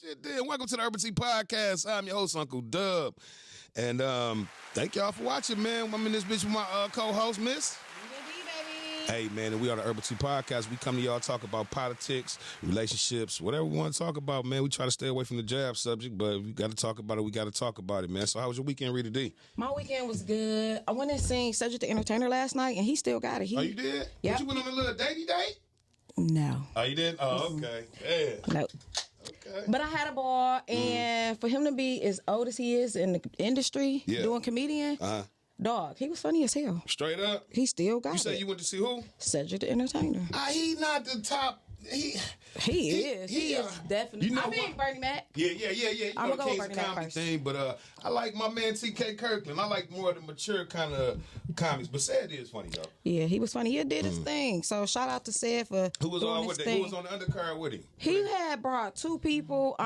shit then. Welcome to the Urbal Tea PoTcast. I'm your host, Uncle Dub. And thank y'all for watching, man. I'm in this bitch with my co-host, Miss. Hey, man, and we are the Urbal Tea PoTcast. We come to y'all talk about politics, relationships, whatever we want to talk about, man. We try to stay away from the jab subject, but we got to talk about it. We got to talk about it, man. So how was your weekend, Rita D? My weekend was good. I went and seen Cedric the Entertainer last night, and he still got it. Oh, you did? Yeah. But you went on a little datey date? No. Oh, you didn't? Oh, okay. Yeah. No. Okay. But I had a ball, and for him to be as old as he is in the industry, doing comedian, dog, he was funny as hell. Straight up? He still got it. You say you went to see who? Cedric the Entertainer. He not the top. He is. He is definitely. You know Bernie Mac. Yeah. You I'm know, gonna go King's with Bernie Mac comedy first. thing, but I like my man T.K. Kirkland. I like more of the mature kind of comics. But Sad is funny though. Yeah, he was funny. He did his thing. So shout out to Sad for Who was doing on his with thing. Who was on the undercard with him? He had brought two people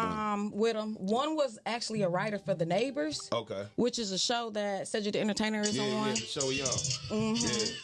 with him. One was actually a writer for The Neighbors. Okay. Which is a show that Cedric the Entertainer is on. Yeah, the show we on. Mm-hmm. Yeah.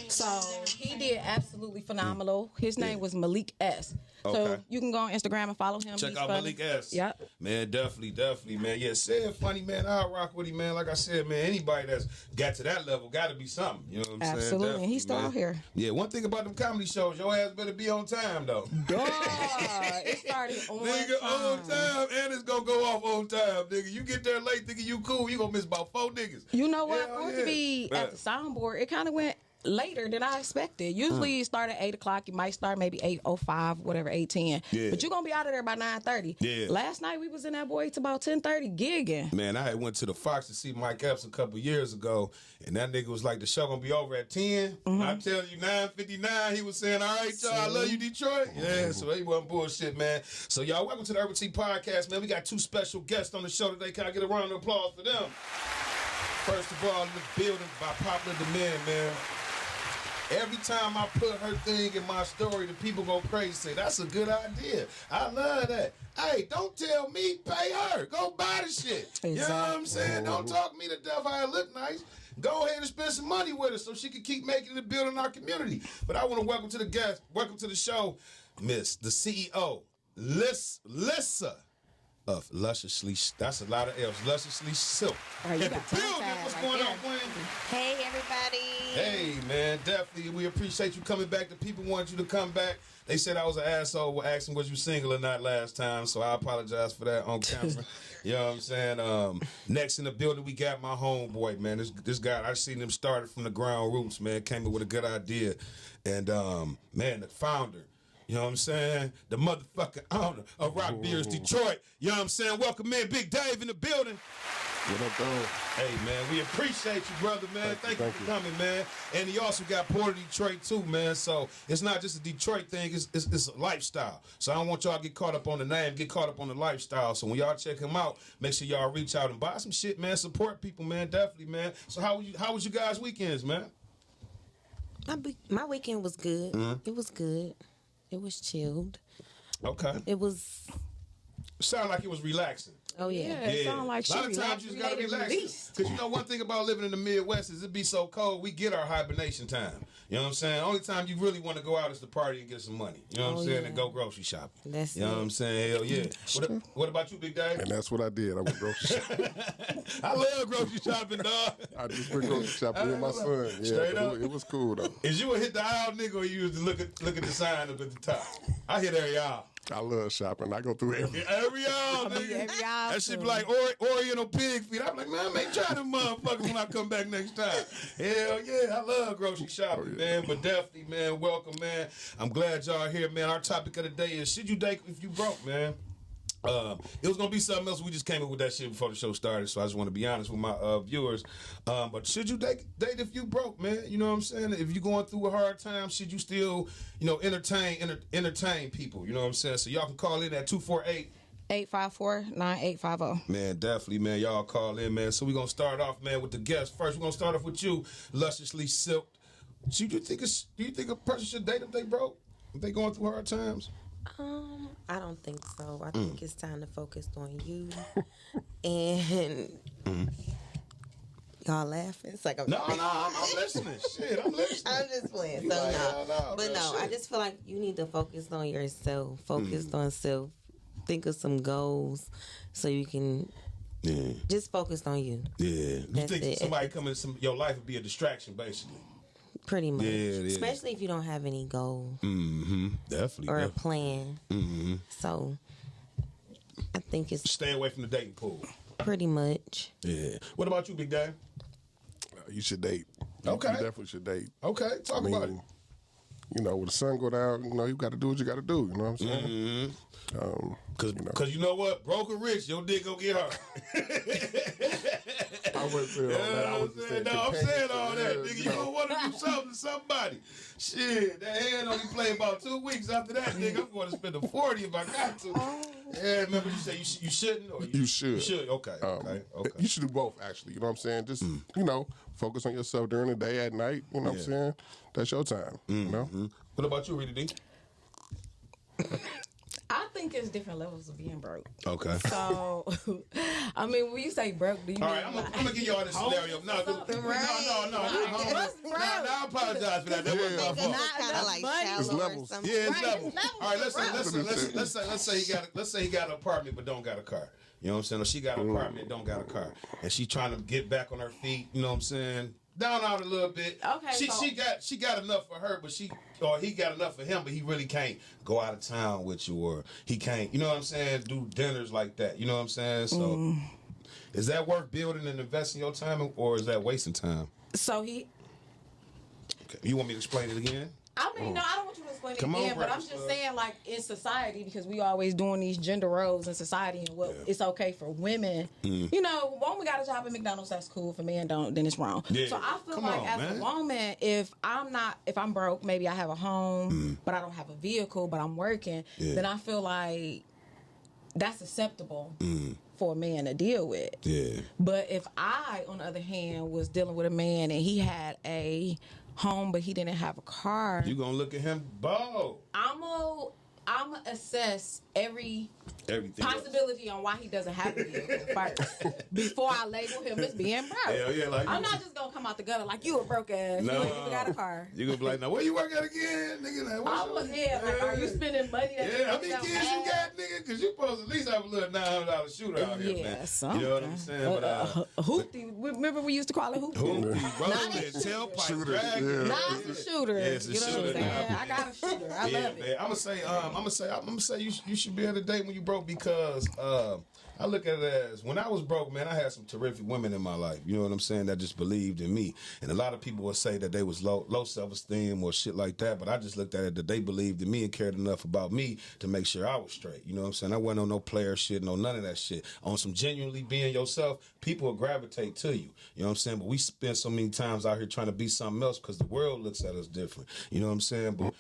So he did absolutely phenomenal. His name was Malik S. So Okay. you can go on Instagram and follow him. Check He's out funny. Malik S. Yep. Man, definitely, man. Yeah, Sad funny, man. I'll rock with him, man. Like I said, man, anybody that's got to that level got to be something. You know what I'm saying? Absolutely. And he's still man. out here. Yeah, one thing about them comedy shows, your ass better be on time, though. It started on Nigga, time. on time, and it's gonna go off on time, nigga. You get there late thinking you cool, you gonna miss about 4 niggas. You know what? Hell For it yeah. to be at the soundboard, it kind of went later than I expected. Usually it started at 8 o'clock. You might start maybe 8:05, whatever, 8:10. Yeah. But you're gonna be out of there by 9:30. Yeah. Last night we was in that boy to about 10:30 gigging. Man, I had went to the Fox to see Mike Epps a couple years ago, and that nigga was like, the show gonna be over at 10. I'm telling you, 9:59, he was saying, all right, y'all, I love you, Detroit. Yeah, so he wasn't bullshit, man. So y'all, welcome to the Urbal Tea PoTcast, man. We got 2 special guests on the show today. Can I get a round of applause for them? First of all, in the building by popular demand, man. Every time I put her thing in my story, the people go crazy, say, that's a good idea. I love that. Hey, don't tell me, pay her. Go buy the shit. Exactly. You know what I'm saying? Don't talk me to death how I look nice. Go ahead and spend some money with her so she can keep making the build in our community. But I want to welcome to the guest, welcome to the show, Miss, the CEO, Lissa. Of Lusciously, that's a lot of L's. Lusciously Silk. All right, you In the got tongue building. tied What's right going there. on, Queen? Hey, everybody. Hey, man, definitely. We appreciate you coming back. The people want you to come back. They said I was an asshole asking was you single or not last time, so I apologize for that on camera. You know what I'm saying? Next in the building, we got my homeboy, man. This guy, I seen him started from the ground roots, man. Came in with a good idea. And, man, the founder. You know what I'm saying? The motherfucking owner of Rock Beers Detroit. You know what I'm saying? Welcome in, Big Dave in the building. What up, dog? Hey, man, we appreciate you, brother, man. Thank you for coming, man. And he also got Port of Detroit, too, man. So it's not just a Detroit thing. It's a lifestyle. So I don't want y'all to get caught up on the name, get caught up on the lifestyle. So when y'all check him out, make sure y'all reach out and buy some shit, man. Support people, man. Definitely, man. So how was you guys' weekends, man? My weekend was good. Mm-hmm. It was good. It was chilled. Okay. It was. Sound like it was relaxing. Oh yeah. Yeah, it sound like a lot of she times you just gotta relax. Because you know one thing about living in the Midwest is it be so cold, we get our hibernation time. You know what I'm saying? Only time you really want to go out is to party and get some money. You know what I'm saying? Yeah. And go grocery shopping. That's you know it. what I'm saying? Hell yeah. What about you, Big Dave? And that's what I did. I went grocery shopping. I love grocery shopping, dog. I just went grocery shopping with my son. Yeah, Straight up. it was cool though. Is you a hit the aisle nigga or you used to look at the sign up at the top? I hit every aisle. I love shopping. I go through every. Every aisle, nigga. every aisle, That shit be too. like Oriental pig feet. I'm like, man, I may try them motherfuckers when I come back next time. Hell yeah, I love grocery shopping, man. But definitely, man, welcome, man. I'm glad y'all here, man. Our topic of the day is, should you date if you broke, man? It was gonna be something else. We just came up with that shit before the show started, so I just want to be honest with my viewers. But should you date if you broke, man? You know what I'm saying? If you're going through a hard time, should you still, entertain people? You know what I'm saying? So y'all can call in at 248. 854-9850. Man, definitely, man. Y'all call in, man. So we're gonna start off, man, with the guest first. We're gonna start off with you, Lusciously Silk. Do you think a person should date if they broke? If they going through hard times? I don't think so. I think it's time to focus on you. And y'all laughing? It's like I'm I'm listening. Shit, I'm listening. I'm just playing. So Like, no, but real no, shit. I just feel like you need to focus on yourself. Focus on self think of some goals so you can just focus on you. Yeah. You That's think it. somebody coming into your life would be a distraction, basically? Pretty much. Yeah, it is. Especially if you don't have any goal Definitely. or a plan. So I think it's Stay away from the dating pool. pretty much. Yeah. What about you, Big Dave? You should date. Okay. You definitely should date. Okay, talk about it. You know, when the sun go down, you know, you got to do what you got to do. You know what I'm saying? Cause you know what, broke or rich, your dick gonna get hard. I wouldn't say all that. I was just saying I'm saying all that, companionship, nigga. You gonna want to do something to somebody. Shit, that hand only play about 2 weeks after that, nigga. I'm going to spend the 40 if I got to. Yeah, remember you say you shouldn't, or You should. You should. Okay. Okay. You should do both, actually. You know what I'm saying? Just, you know, focus on yourself during the day, at night. You know what I'm saying? That's your time. You know? What about you, Rita D? I think it's different levels of being broke. Okay. So, I mean, when you say broke, do you All mean right, I'm like, gonna give y'all this scenario. No, I apologize for that. That wasn't my fault. Kind of like It's shallow or levels. something. Yeah, it's Right, level. it's levels All right, of let's say he got an apartment but don't got a car. You know what I'm saying? Or she got an apartment and don't got a car, and she trying to get back on her feet. You know what I'm saying? Down out a little bit. Okay, She got enough for her, but he got enough for him, but he really can't go out of town with you, or he can't. You know what I'm saying? Do dinners like that. You know what I'm saying? So, is that worth building and investing your time, or is that wasting time? so he? Okay. You want me to explain it again? I mean, no, I don't want you to explain it Come on, again, but I'm Breakfast just Club. saying, like, in society, because we always doing these gender roles in society, and what it's okay for women. You know, woman got a job at McDonald's, that's cool. If a man don't, then it's wrong. Yeah. So I feel Come like on, as man. a woman, if I'm broke, maybe I have a home, but I don't have a vehicle, but I'm working, then I feel like that's acceptable for a man to deal with. Yeah. But if I, on the other hand, was dealing with a man and he had a home but he didn't have a car, You gonna look at him bold. I'm gonna assess everything possibility on why he doesn't have a vehicle first before I label him as being broke. Hell yeah, like I'm not just gonna come out the gutter like you a broke ass. No. You ain't even got a car. You gonna be like, now where you work at again, nigga? Like, I was here. Like, are you spending money? That Yeah, how many kids you got, nigga? Because you supposed to at least have a little $900 shooter out here, man. Something. You know what I'm saying? But hoopty. Remember we used to call it hoopty. hoopty, rolling, tailpipe, Shooter, drag. yeah. Nah, it's a shooter. Yeah, it's a you know shooter what I'm saying? now. I got a shooter. I Yeah, love man. it. I'm gonna say you should be able to date when you broke, because I look at it as, when I was broke, man, I had some terrific women in my life. You know what I'm saying? That just believed in me. And a lot of people would say that they was low self-esteem or shit like that, but I just looked at it that they believed in me and cared enough about me to make sure I was straight. You know what I'm saying? I wasn't on no player shit, no none of that shit. On some genuinely being yourself, people will gravitate to you. You know what I'm saying? But we spend so many times out here trying to be something else because the world looks at us different. You know what I'm saying? But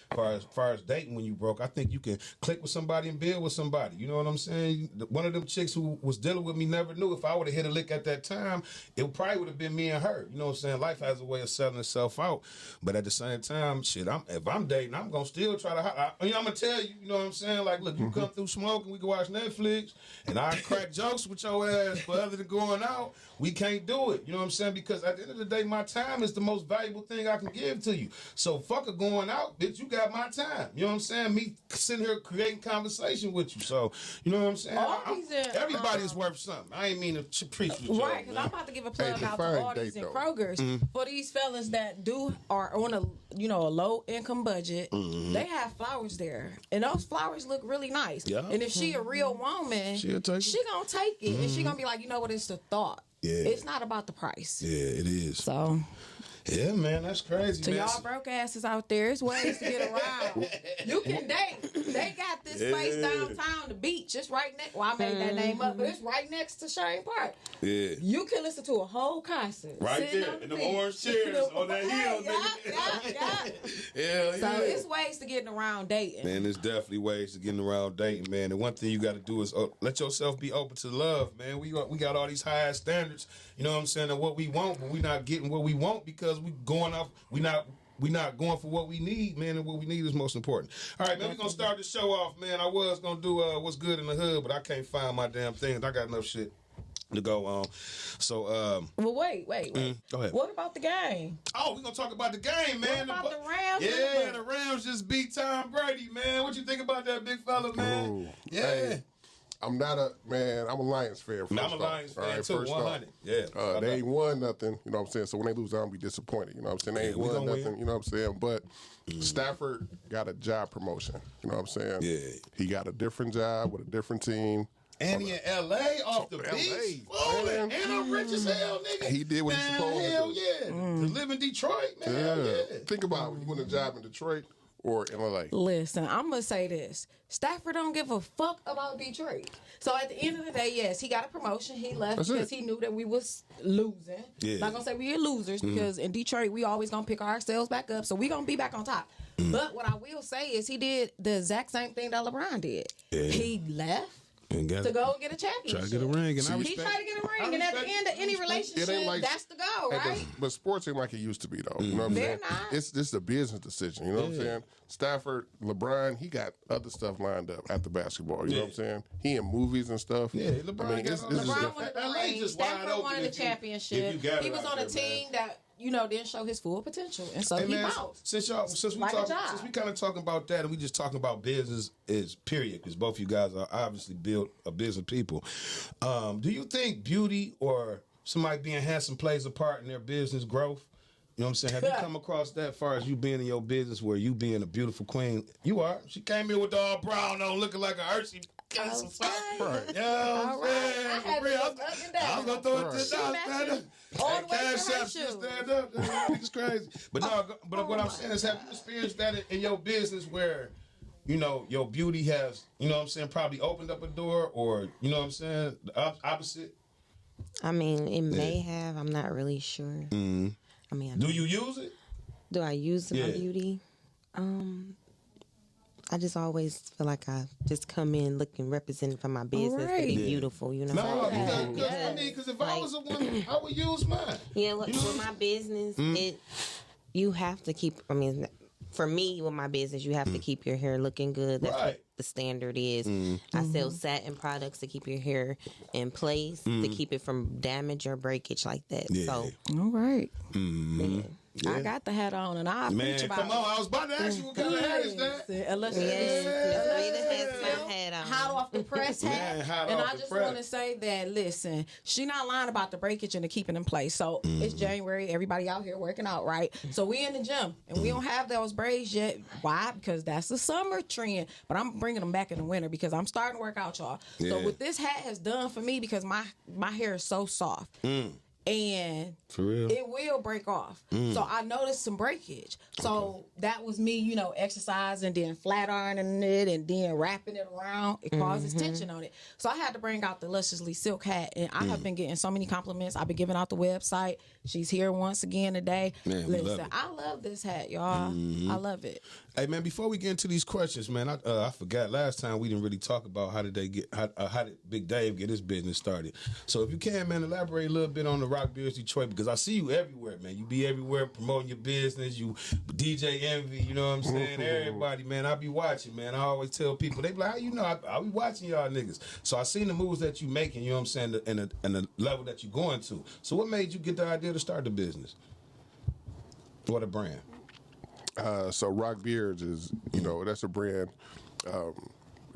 far as dating when you broke, I think you can click with somebody and build with somebody. You know what I'm saying? One of them chicks who was dealing with me never knew if I would have hit a lick at that time, it probably would have been me and her. You know what I'm saying? Life has a way of selling itself out. But at the same time, shit, if I'm dating, I'm going to still try to, I'm going to tell you, you know what I'm saying? Like, look, you come through smoking, we can watch Netflix, and I crack jokes with your ass, but other than going out, we can't do it. You know what I'm saying? Because at the end of the day, my time is the most valuable thing I can give to you. So fuck it going out, bitch, you got my time. You know what I'm saying? Me sitting here creating conversation with you. So, you know what I'm saying? Everybody's worth something. I ain't mean to preach with you. Right, because I'm about to give a plug out to define all these date, in though. Kroger's. For these fellas that are on a low income budget, they have flowers there. And those flowers look really nice. Yeah. And if she a real woman, She'll take it. she gonna take it. And she gonna be like, you know what, it's the thought. Yeah. It's not about the price. Yeah, it is. So Yeah, man, that's crazy, to man. y'all broke asses out there, it's ways to get around. You can date. They got this place downtown, the beach. It's right next. Well, I made that name up, but it's right next to Shane Park. Yeah. You can listen to a whole concert Right sitting there, on the in them beach. orange chairs on that hill, Yeah, nigga. yeah. Hell So yeah. it's ways to getting around dating. Man, there's definitely ways to getting around dating, man. And one thing you got to do is let yourself be open to love, man. We got all these high standards, you know what I'm saying, of what we want, but we not getting what we want because we going off. We not going for what we need, man, and what we need is most important. All right, man, we're going to start the show off, man. I was going to do what's good in the hood, but I can't find my damn things. I got enough shit to go on. So, Well, wait. go ahead. What about the game? Oh, we're going to talk about the game, man. What about the Rams? Yeah, and the Rams just beat Tom Brady, man. What you think about that big fella, man? Ooh. Yeah. Hey, I'm not a man. I'm a Lions fan. I'm a Lions fan too. 100. Yeah. They ain't won nothing. You know what I'm saying? So when they lose, I'm be disappointed. You know what I'm saying? They ain't won nothing. Win. You know what I'm saying? But Stafford got a job promotion. You know what I'm saying? Yeah. He got a different job with a different team. And he in L.A. off the beach. And I'm rich as hell, nigga. He did what he's supposed to do. Hell yeah. To live in Detroit, man. Hell yeah. Think about when you win a job in Detroit or in L.A. Listen, I'm going to say this. Stafford don't give a fuck about Detroit. So at the end of the day, yes, he got a promotion. He left because he knew that we was losing. Yeah. Not going to say we are losers because in Detroit, we always going to pick ourselves back up. So we going to be back on top. But what I will say is he did the exact same thing that LeBron did. Yeah. He left. To go and get a championship. Try to get a ring. And he tried to get a ring. And at the end of any relationship, like, that's the goal, right? But sports ain't like it used to be, though. You know what I'm saying? It's just a business decision. You know what I'm saying? Stafford, LeBron, he got other stuff lined up after basketball. You know what I'm saying? He in movies and stuff. Yeah, LeBron LeBron wanted the ring. Stafford wanted the championship. He was on a team that didn't show his full potential, and so he bounced. Since we kind of talking about that, and we just talking about business period, because both you guys are obviously built a business people. Do you think beauty or somebody being handsome plays a part in their business growth? You know what I'm saying? Have you come across that far as you being in your business where you being a beautiful queen? You are. She came in with the all brown on, looking like a Hershey. Right. You know what I'm saying? I was going to throw it to the all the way Cash stand up. It's crazy. But what I'm saying is, have you experienced that in your business where, your beauty has, probably opened up a door, or, the opposite? I mean, it may have. I'm not really sure. Mm-hmm. I mean, do you use it? Do I use my beauty? I just always feel like I just come in looking represented for my business to be beautiful, you know. No, because if I was a woman, I would use mine. Yeah, look, with my business, you have to keep. I mean, for me, with my business, you have to keep your hair looking good. That's what the standard is. I sell satin products to keep your hair in place, to keep it from damage or breakage like that. Yeah. So, all right. Yeah. I got the hat on, and I preach about come on. I was about to ask you what kind of hat is that. Unless hot off the press hat. And I just want to say that, listen, she not lying about the breakage and the keeping in place. So it's January. Everybody out here working out, right? So we in the gym, and we don't have those braids yet. Why? Because that's the summer trend. But I'm bringing them back in the winter because I'm starting to work out, y'all. Yeah. So what this hat has done for me, because my hair is so soft. And for real, it will break off. So I noticed some breakage. So that was me, exercising, then flat ironing it, and then wrapping it around. It causes tension on it. So I had to bring out the Lusciously Silk hat, and I have been getting so many compliments. I've been giving out the website. She's here once again today. Man, listen, I love this hat, y'all. I love it. Hey man, before we get into these questions, man, I forgot last time we didn't really talk about how did Big Dave get his business started. So if you can, man, elaborate a little bit on the Rock Beers Detroit, because I see you everywhere, man. You be everywhere promoting your business. You DJ Envy, you know what I'm saying? Everybody, man, I be watching, man. I always tell people, they be like, how you know? I be watching y'all niggas. So I seen the moves that you making, you know what I'm saying, and the level that you going to. So what made you get the idea to start the business? What a brand. So Rock Beards is, that's a brand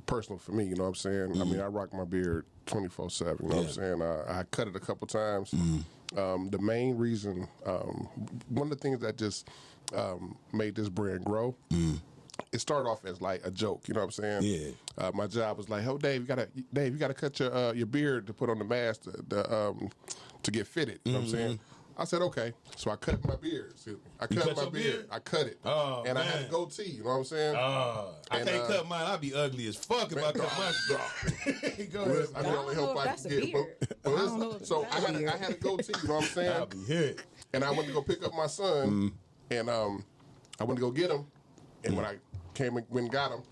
personal for me, you know what I'm saying? I mean, I rock my beard 24/7, you know what I'm saying? I cut it a couple times. The main reason, one of the things that just made this brand grow, it started off as like a joke, you know what I'm saying? Yeah. My job was like, oh, Dave, you gotta cut your beard to put on the mask to get fitted, you know what I'm saying? I said, okay. So I cut my beard. I cut my beard. I cut it. Oh, and man. I had a goatee. You know what I'm saying? I can't cut mine. I'd be ugly as fuck if I cut mine. Go ahead. I mean, only help I can get. So I had a goatee. You know what I'm saying? I'll be hit. And I went to go pick up my son, and I went to go get him. And when I went and got him,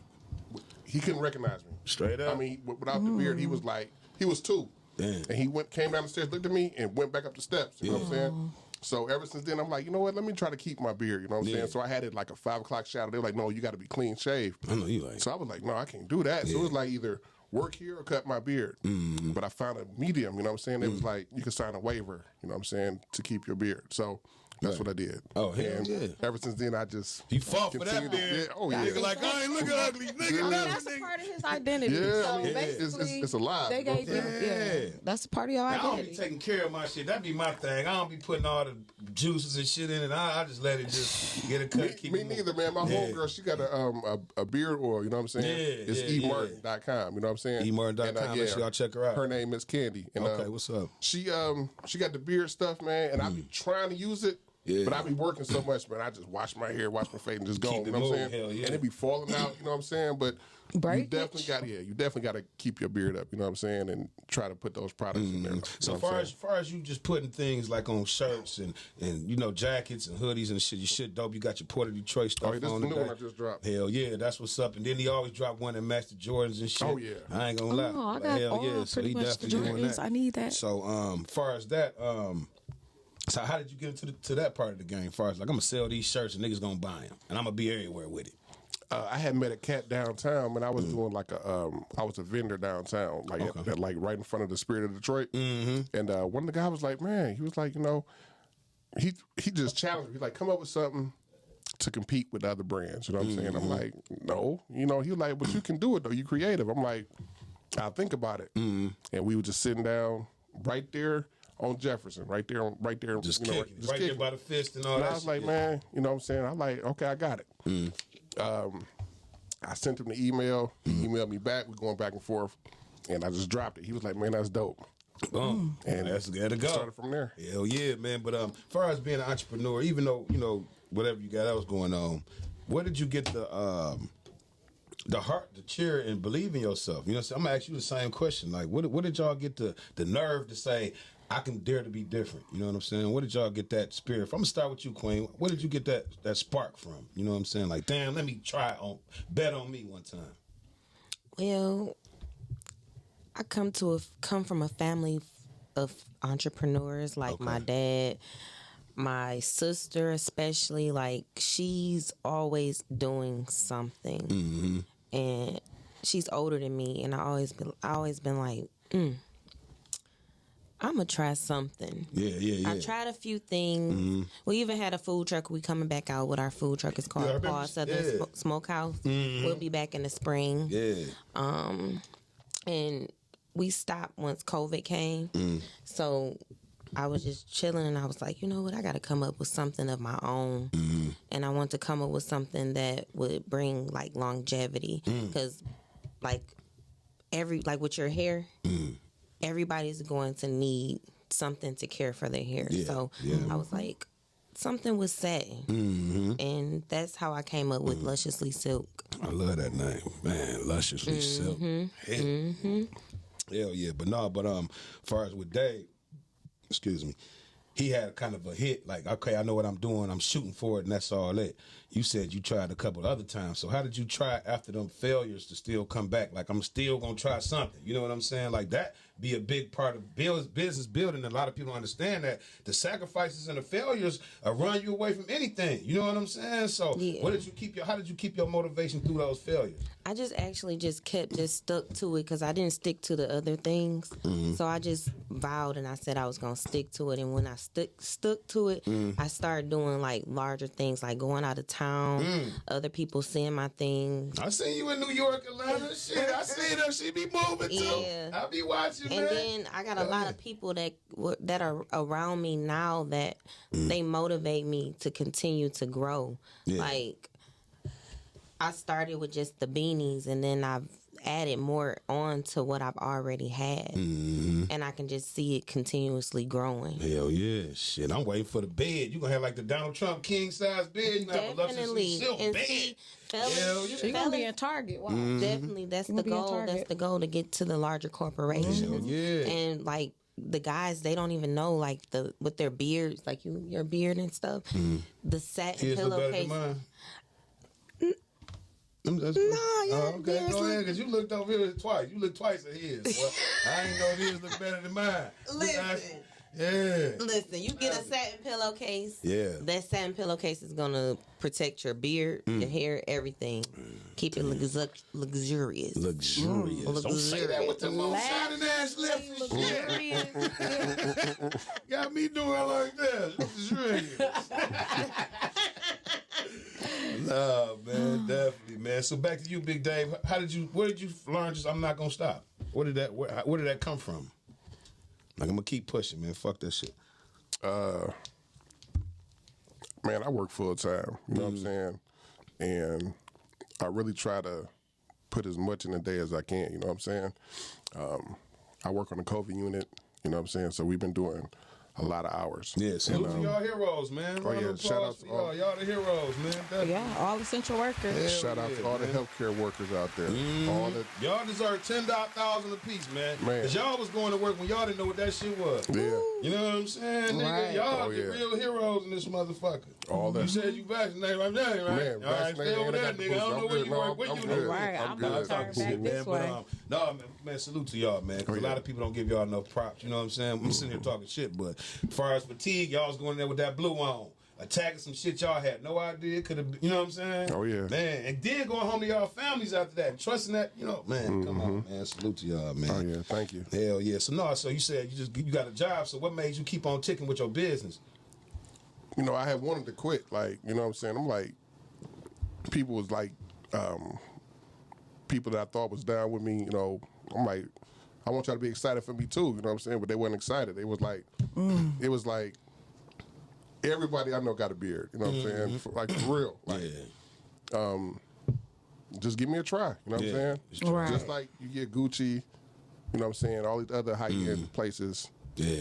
he couldn't recognize me. Straight up. I mean, without the beard, he was 2. Damn. And he came down the stairs, looked at me, and went back up the steps. You know what I'm saying? So ever since then, I'm like, you know what? Let me try to keep my beard. You know what I'm saying? So I had it like a 5 o'clock shadow. They were like, no, you got to be clean shaved. I know you like. So I was like, no, I can't do that. So it was like either work here or cut my beard. But I found a medium. You know what I'm saying? It was like you could sign a waiver. You know what I'm saying, to keep your beard. So That's what I did. Oh, hell yeah. Ever since then, I just... He fought for that beard. Oh, yeah. Nigga like, I ain't looking ugly. Nigga, that's a part of his identity. Yeah, so I mean, basically, it's a lie. They gave him, that's a part of your identity. I don't be taking care of my shit. That be my thing. I don't be putting all the juices and shit in it. I just let it just get a cut. Me neither, man. My homegirl, she got a beard oil, you know what I'm saying? Yeah, it's emartin.com, you know what I'm saying? emartin.com, make sure y'all check her out. Her name is Candy. And, okay, what's up? She got the beard stuff, man, and I be trying to use it. Yeah. But I be working so much, man. I just wash my hair, wash my face, and just go. You know what I'm saying? Hell yeah. And it be falling out. You know what I'm saying? But you definitely got to keep your beard up. You know what I'm saying? And try to put those products in there. So far as you just putting things like on shirts and you know jackets and hoodies and shit, you shit dope. You got your Port of Detroit stuff on. This is the new one I just dropped. Hell yeah, that's what's up. And then he always drop one that match the Jordans and shit. Oh yeah, I ain't gonna lie. Oh, I got hell yeah. So he definitely doing that. I need that. So far as that so how did you get into that part of the game? As far as like I'm gonna sell these shirts and niggas gonna buy them, and I'm gonna be everywhere with it. I had met a cat downtown, and I was doing like I was a vendor downtown, like like right in front of the Spirit of Detroit. Mm-hmm. And one of the guys was like, man, he was like, you know, he just challenged me. He's like, come up with something to compete with other brands. You know what I'm saying? I'm like, no, you know. He was like, but you can do it though. You creative. I'm like, I'll think about it. And we were just sitting down right there on Jefferson, right there, just you know, kicking, just right there by the fist and all and that. I was like, man, you know what I'm saying? I'm like, okay, I got it. I sent him the email. He emailed me back. We're going back and forth, and I just dropped it. He was like, man, that's dope. Boom. And that's gotta go. Started from there. Hell yeah, man. But as far as being an entrepreneur, even though you know whatever you got else going on, where did you get the heart to cheer and believe in yourself? You know, so I'm gonna ask you the same question. Like, what did y'all get the nerve to say, I can dare to be different? You know what I'm saying? Where did y'all get that spirit from? I'm gonna start with you, Queen. Where did you get that spark from? You know what I'm saying? Like, damn, let me bet on me one time. Well, I come from a family of entrepreneurs. Like my dad, my sister especially. Like, she's always doing something, and she's older than me. And I always been like, I'm gonna try something. Yeah. I tried a few things. We even had a food truck. We coming back out with our food truck. It's called Paul Southern Smokehouse. We'll be back in the spring. Yeah. And we stopped once COVID came. So I was just chilling, and I was like, you know what? I got to come up with something of my own. And I want to come up with something that would bring like longevity, because like with your hair. Everybody's going to need something to care for their hair. So I was like, something was satin. And that's how I came up with Lusciously Silk. I love that name, man. Lusciously Silk. Hell yeah. But as far as with Dave, excuse me, he had kind of a hit, like, okay, I know what I'm doing, I'm shooting for it, and that's all that. You said you tried a couple other times. So how did you try after them failures to still come back? Like, I'm still going to try something. You know what I'm saying? Like, that be a big part of business building. A lot of people understand that the sacrifices and the failures run you away from anything. You know what I'm saying? So how did you keep your motivation through those failures? I just stuck to it, because I didn't stick to the other things. So I just vowed, and I said I was going to stick to it. And when I stuck to it, I started doing like larger things, like going out of town, other people seeing my thing. I seen you in New York, Atlanta, shit. I seen her. She be moving too. I be watching, and then I got a lot of people that are around me now that they motivate me to continue to grow. Like, I started with just the beanies, and then I've added more on to what I've already had. And I can just see it continuously growing. Hell yeah. Shit, I'm waiting for the bed. You gonna have like the Donald Trump king size bed. You gonna have a Lusciously Silk bed. See, fellas, you're gonna be in Target. Wow. Definitely, that's the goal. That's the goal, to get to the larger corporations. Hell yeah. And like, the guys, they don't even know, like, with their beards, like your beard and stuff. The satin pillowcase. No, okay, go ahead, because you looked over here twice. You looked twice at his. Well, I ain't know his look better than mine. Listen, you get a satin pillowcase. Yeah. That satin pillowcase is going to protect your beard, your hair, everything. Keep it luxurious. Luxurious. Don't say that with the little shining ass lips. Got me doing like that. Luxurious. man. So back to you, Big Dave. Where did you learn just I'm not gonna stop? Where did that come from? Like, I'm gonna keep pushing, man. Fuck that shit. Man, I work full time. You know what I'm saying? And I really try to put as much in a day as I can. You know what I'm saying? I work on the COVID unit. You know what I'm saying? So we've been doing a lot of hours. Yeah, salute to y'all heroes, man. Oh, yeah, shout out to y'all the heroes, man. Definitely. Yeah, all essential workers. Shout out to all the healthcare workers out there. Y'all deserve $10,000 a piece, man. Because y'all was going to work when y'all didn't know what that shit was. Yeah. You know what I'm saying, nigga? Right. Y'all the real heroes in this motherfucker. All that. You said you vaccinated right now, right? Man, all right, stay over there, nigga. I don't know where you work. Where you good. Right, I'm gonna turn back this way. No, man, salute to y'all, man. Because a lot of people don't give y'all enough props. You know what I'm saying? I'm sitting here talking shit, but as far as fatigue, y'all was going in there with that blue on, attacking some shit y'all had no idea could have. You know what I'm saying? Oh yeah, man. And then going home to y'all families after that, and trusting that. You know, man. Come on, man. Salute to y'all, man. Oh yeah, thank you. Hell yeah. So you said you got a job. So what made you keep on ticking with your business? You know, I had wanted to quit. Like, you know what I'm saying? I'm like, people was like, people that I thought was down with me. You know, I'm like, I want y'all to be excited for me too. You know what I'm saying? But they weren't excited. It was like, everybody I know got a beard. You know what I'm saying? Like, for real. Like, just give me a try. You know what I'm saying? Right. Just like you get Gucci, you know what I'm saying? All these other high-end places.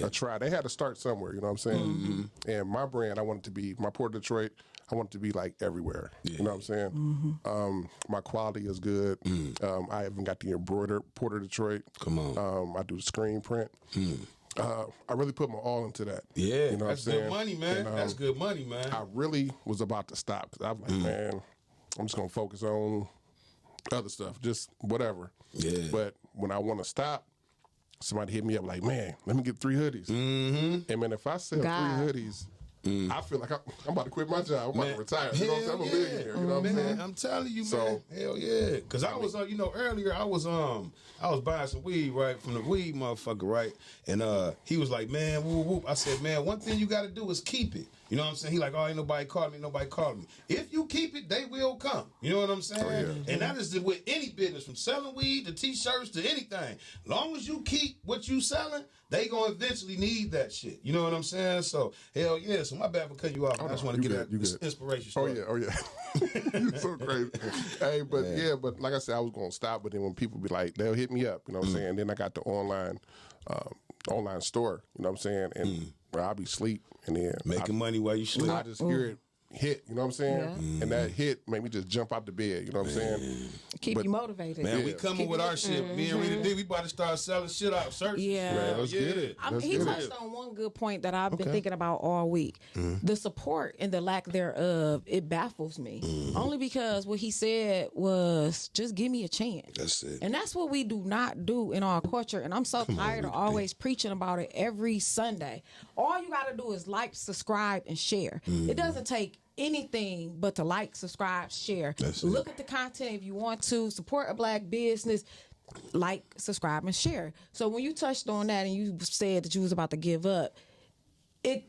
A try. They had to start somewhere, you know what I'm saying? And my brand, I want it to be, my Port of Detroit, I want it to be like everywhere. You know what I'm saying? My quality is good. I even got the embroidered Port of Detroit. Come on. I do screen print. I really put my all into that. Yeah, you know that's what I'm good saying? money, man. And, that's good money, man. I really was about to stop because I was like, man, I'm just going to focus on other stuff, just whatever. Yeah. But when I want to stop, somebody hit me up like, man, let me get 3 hoodies. And man, if I sell 3 hoodies, I feel like I'm about to quit my job. I'm about to retire. You know what I'm saying? I'm a millionaire. You know what I'm saying? I'm telling you, man. Hell yeah. Because I was, you know, earlier I was buying some weed, right, from the weed motherfucker, right? And he was like, man, whoop, whoop. I said, man, one thing you got to do is keep it. You know what I'm saying? He like, oh, ain't nobody calling me. If you keep it, they will come. You know what I'm saying? Oh, yeah. And that is with any business, from selling weed to T-shirts to anything. Long as you keep what you selling, they gonna eventually need that shit. You know what I'm saying? So, hell yeah. So my bad for cutting you off. I just want to get that inspiration story. Oh yeah. You're so crazy. Hey, but like I said, I was gonna stop, but then when people be like, they'll hit me up, you know what I'm saying? Then I got the online store, you know what I'm saying? And I'll be asleep and then making money while you sleep. I just hear it hit, you know what I'm saying? Yeah. And that hit made me just jump out the bed, you know what I'm saying? Keep you motivated. Man, we coming with our shit. Me and Rita D, we about to start selling shit out. Search. Yeah. Man, let's get it. He touched on one good point that I've been thinking about all week. The support and the lack thereof, it baffles me. Only because what he said was, just give me a chance. That's it. And that's what we do not do in our culture. And I'm so tired of always preaching about it every Sunday. All you got to do is like, subscribe, and share. It doesn't take anything but to like, subscribe, share. Look at the content if you want to. Support a black business. Like, subscribe, and share. So when you touched on that and you said that you was about to give up, it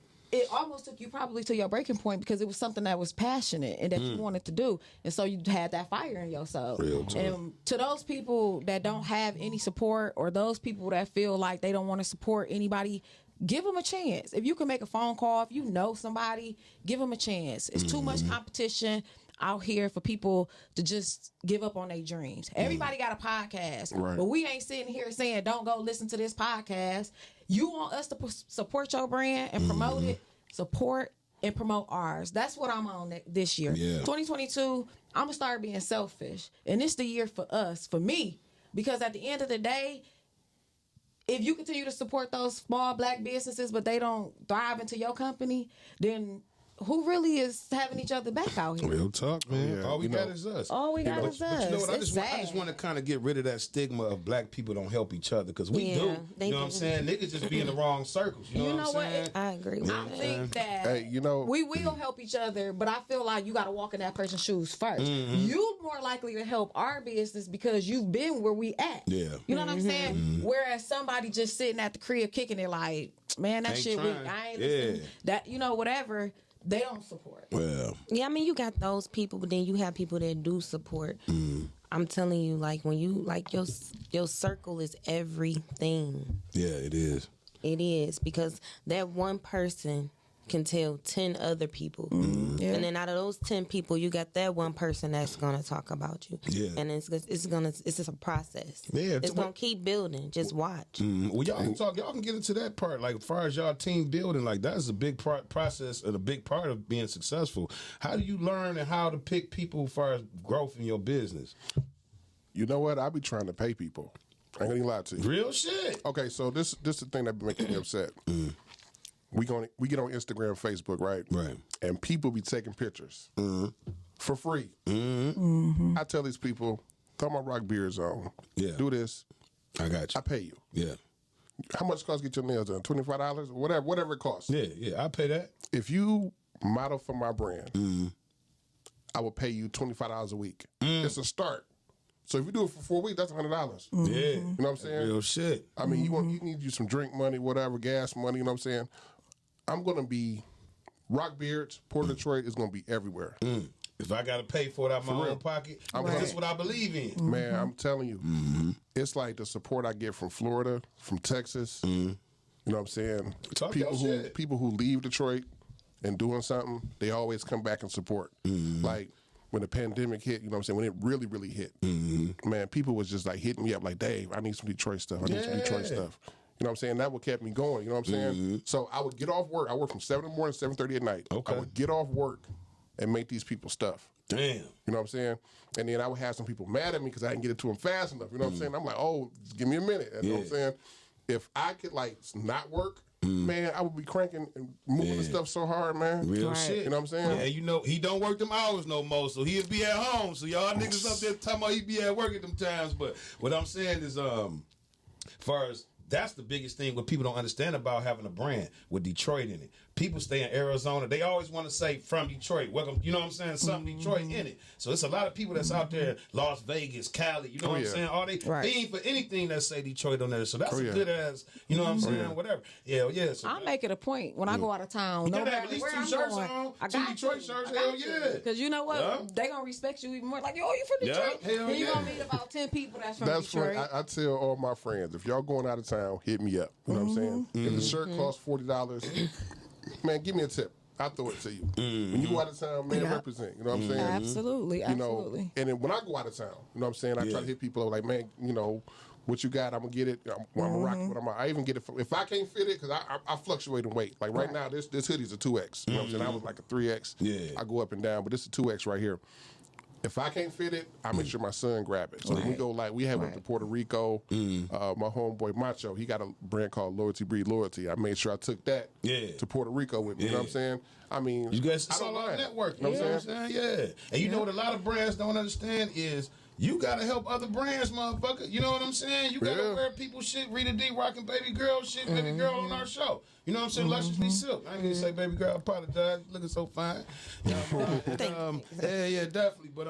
almost took you probably to your breaking point because it was something that was passionate and that you wanted to do. And so you had that fire in your soul. And to those people that don't have any support, or those people that feel like they don't want to support anybody, give them a chance. If you can make a phone call, if you know somebody, give them a chance. It's too much competition out here for people to just give up on their dreams. Everybody got a podcast, but we ain't sitting here saying, don't go listen to this podcast. You want us to support your brand and promote it, support and promote ours. That's what I'm on this year. 2022, I'm going to start being selfish. And it's the year for us, for me, because at the end of the day, if you continue to support those small black businesses, but they don't thrive into your company, then who really is having each other back out here? Real talk, man. All we got is us. All we got is us. But you know what? I just want to kind of get rid of that stigma of black people don't help each other, because we do. You know what I'm saying? Niggas just be in the wrong circles. You know what I'm saying? I agree with that. I think that we will help each other, but I feel like you got to walk in that person's shoes first. You're more likely to help our business because you've been where we at. Yeah. You know what I'm saying? Whereas somebody just sitting at the crib kicking it like, man, that shit, I ain't listening. That, whatever. they don't support. Well, yeah, I mean, you got those people, but then you have people that do support. I'm telling you, like, when you, like, your circle is everything. yeah, it is. It is, because that one person can tell 10 other people. Yeah. And then out of those 10 people, you got that one person that's going to talk about you. Yeah. And it's just a process. Yeah, it's going to keep building. Just watch. Well, y'all can get into that part. Like, as far as y'all team building, like, that's a big process and a big part of being successful. How do you learn and how to pick people as far as growth in your business? You know what? I be trying to pay people. I ain't gonna lie to you. Real shit. Okay, so this is the thing that be making me upset. We get on Instagram, Facebook, right? Right. And people be taking pictures for free. I tell these people, throw my rock beards on. Yeah. Do this. I got you. I pay you. Yeah. How much it costs to get your nails done? $25? Whatever it costs. Yeah, I pay that. If you model for my brand, I will pay you $25 a week. It's a start. So if you do it for 4 weeks, that's $100. Yeah. You know what I'm saying? Real shit. I mean, you need you some drink money, whatever, gas money, you know what I'm saying? I'm going to be, Rock Beards, Port of Detroit is going to be everywhere. If I got to pay for it out of my own pocket, that's what I believe in. Man, I'm telling you, it's like the support I get from Florida, from Texas, you know what I'm saying? Talk your shit. People who leave Detroit and doing something, they always come back and support. Like, when the pandemic hit, you know what I'm saying, when it really, really hit, man, people was just like hitting me up like, Dave, I need some Detroit stuff. I need some Detroit stuff. You know what I'm saying? That what kept me going. You know what I'm saying? So I would get off work. I work from 7 in the morning to 7:30 at night. Okay. I would get off work and make these people stuff. Damn. You know what I'm saying? And then I would have some people mad at me because I didn't get it to them fast enough. You know what I'm saying? I'm like, oh, just give me a minute. You know what I'm saying? If I could, like, not work, man, I would be cranking and moving the stuff so hard, man. Real shit. You know what I'm saying? Yeah, you know, he don't work them hours no more, so he'll be at home. So y'all niggas up there talking about he be at work at them times. But what I'm saying is, as far as that's the biggest thing what people don't understand about having a brand with Detroit in it. People stay in Arizona. They always want to say from Detroit. Welcome, you know what I'm saying? Something Detroit in it. So it's a lot of people that's out there, Las Vegas, Cali, you know what I'm saying? All they ain't for anything that say Detroit on there. So that's a good ass, you know what I'm saying? Whatever. Yeah. So I make it a point when I go out of town. No matter at least where 2 I'm shirts going, on. I 2 got Detroit shirts. Hell yeah. Because you know what? They gonna respect you even more. Like, yo, you from Detroit? Hell Then you yeah. gonna meet about 10 people that's from That's Detroit. what I tell all my friends. If y'all going out of town, hit me up. You know what I'm saying? If the shirt costs $40, man, give me a tip. I'll throw it to you. When you go out of town, man, represent. You know what I'm saying? Absolutely. You know, and then when I go out of town, you know what I'm saying? I try to hit people up like, man, you know, what you got, I'm going to get it. I'm going to rock it. I even get it. If I can't fit it, because I fluctuate in weight. Like right now, this hoodie's a 2X. You know what I'm saying? I was like a 3X. Yeah. I go up and down, but this is a 2X right here. If I can't fit it, I make sure my son grab it. So when we go, like, we went to Puerto Rico. My homeboy Macho, he got a brand called Loyalty Breed Loyalty. I made sure I took that to Puerto Rico with me. You know what I'm saying? I mean, you guys, I don't mind. network. You know what I'm saying? Yeah. And you know what a lot of brands don't understand is you gotta help other brands, motherfucker. You know what I'm saying? You gotta wear people shit. Rita D rocking baby girl shit, baby girl on our show. You know what I'm saying? Lusciously Silk. I ain't gonna say baby girl. I apologize. You looking so fine. Yeah, definitely. But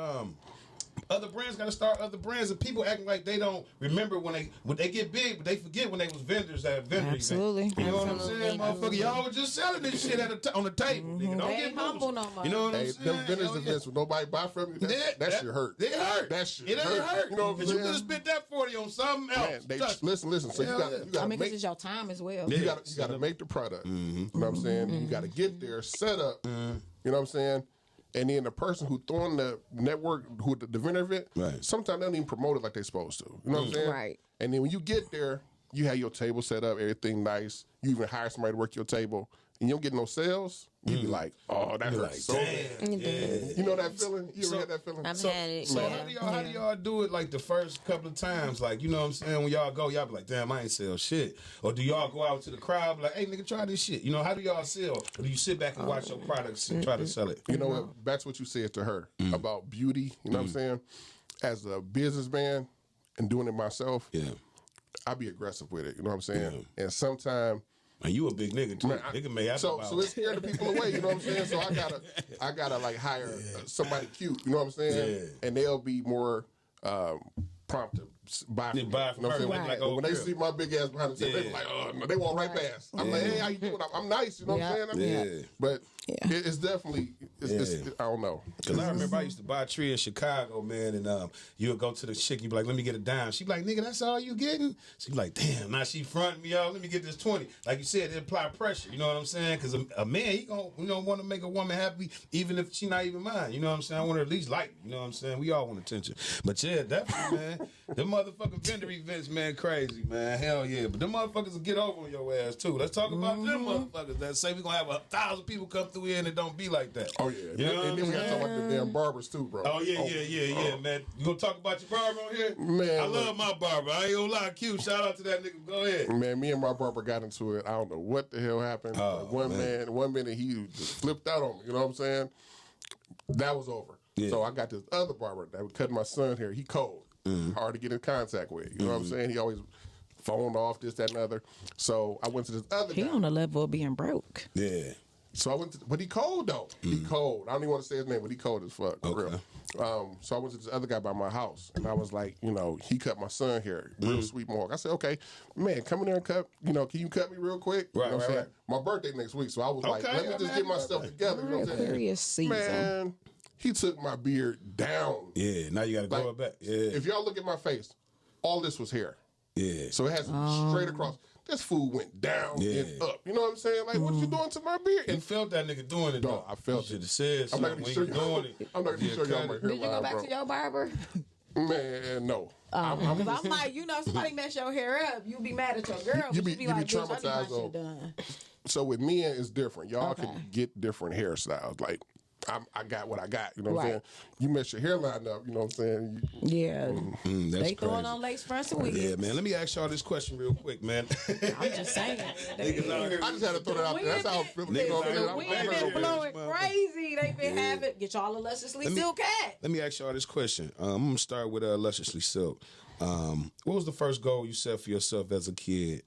other brands got to start other brands, and people acting like they don't remember when they get big, but they forget when they was vendors at vendor Absolutely. events. You know what I'm saying, motherfucker? Y'all was just selling this shit on the table. Nigga. Don't get humble no more. You know what I'm Hey, saying? them vendors events when nobody buy from you, that shit hurt. It hurt. That shit It ain't hurt. You know what I'm Because you saying? could have spent that 40 on something else. Man, listen. So you got I mean, to because make. it's your time as well. You got to make the product. You know what I'm saying? You got to get there, set up. You know what I'm saying? And then the person who throwing the network, who the vendor event, sometimes they don't even promote it like they're supposed to. You know what I'm saying? Right. And then when you get there, you have your table set up, everything nice. You even hire somebody to work your table, and you don't get no sales. You be like, oh, that hurts so bad. You know that feeling? You ever had that feeling? I've had it. So how do y'all do it like the first couple of times? Like, you know what I'm saying? When y'all go, y'all be like, damn, I ain't sell shit. Or do y'all go out to the crowd be like, hey, nigga, try this shit? You know, how do y'all sell? Or do you sit back and watch your products and try to sell it? You know what? That's what you said to her about beauty. You know what I'm saying? As a businessman and doing it myself, I be aggressive with it. You know what I'm saying? And sometimes. And you a big nigga too. Nigga may have so it scared the people away. You know what I'm saying? So I gotta like hire somebody cute. You know what I'm saying? And they'll be more prompt to buy from her. Like, when they see my big ass behind the table, they be like, oh, no, they walk right past. I'm like, hey, how you doing? I'm nice, you know what I'm saying? But it's definitely, I don't know. Because I remember I used to buy a tree in Chicago, man, and you would go to the chick, you'd be like, let me get a dime. She'd be like, nigga, that's all you getting? She'd be like, damn, now she fronting me out, let me get this 20. Like you said, it apply pressure, you know what I'm saying? Because a man, he gonna want to make a woman happy, even if she not even mine, you know what I'm saying? I want her at least like, you know what I'm saying? We all want attention. But yeah, definitely, man, them motherfucking vendor events, man, crazy, man, hell yeah. But them motherfuckers will get over on your ass, too. Let's talk about them motherfuckers that say we gonna have 1,000 people come through here and it don't be like that. Oh, yeah. And then we gotta talk about them damn barbers, too, bro. Oh, yeah, man. You gonna talk about your barber on here? Man, I love my barber. I ain't gonna lie, Q. Shout out to that nigga. Go ahead. Man, me and my barber got into it. I don't know what the hell happened. One minute he just flipped out on me. You know what I'm saying? That was over. Yeah. So I got this other barber that would cut my son hair. He cold. Hard to get in contact with. You know what I'm saying? He always phoned off, this, that, and the other. So I went to this other guy. He on the level of being broke. Yeah. So I went to, but he cold though. He cold. I don't even want to say his name, but he cold as fuck. For real. So I went to this other guy by my house, and I was like, he cut my son hair, real sweet mohawk. I said, okay, man, come in there and cut. Can you cut me real quick? Right, right. My birthday next week, so I was like, let me just get myself together. You know what I'm saying? Aquarius season. Man, he took my beard down. Yeah, now you got to grow it back. Yeah. If y'all look at my face, all this was hair. Yeah. So it has straight across. This food went down and up. You know what I'm saying? Like, what you doing to my beard? You felt that nigga doing it, though. I felt it. You should have said I'm not something gonna show you. doing it. I'm not going to show y'all my hairline, Did you go back to your barber? Man, no. Because I'm like, somebody mess your hair up, you be mad at your girl. You be like, traumatized on. done. So with men, it's different. Y'all can get different hairstyles. Like, I got what I got. You know what I'm saying? You mess your hairline up. You know what I'm saying? Yeah. That's they throwing on lace fronts and wigs. Yeah, man. Let me ask y'all this question real quick, man. I'm just saying. I just had to throw that out there. That's how I'm feeling. The wind been blowing crazy. They been having. Get y'all a lusciously silk hat. Let me ask y'all this question. I'm going to start with lusciously silk. What was the first goal you set for yourself as a kid?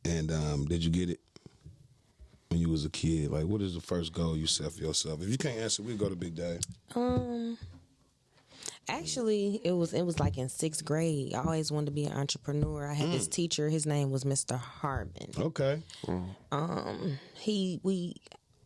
And did you get it? When you was a kid, like, what is the first goal you set for yourself? If you can't answer, we go to Big Dave. Actually, it was like in 6th grade. I always wanted to be an entrepreneur. I had this teacher. His name was Mr. Harmon. Okay. It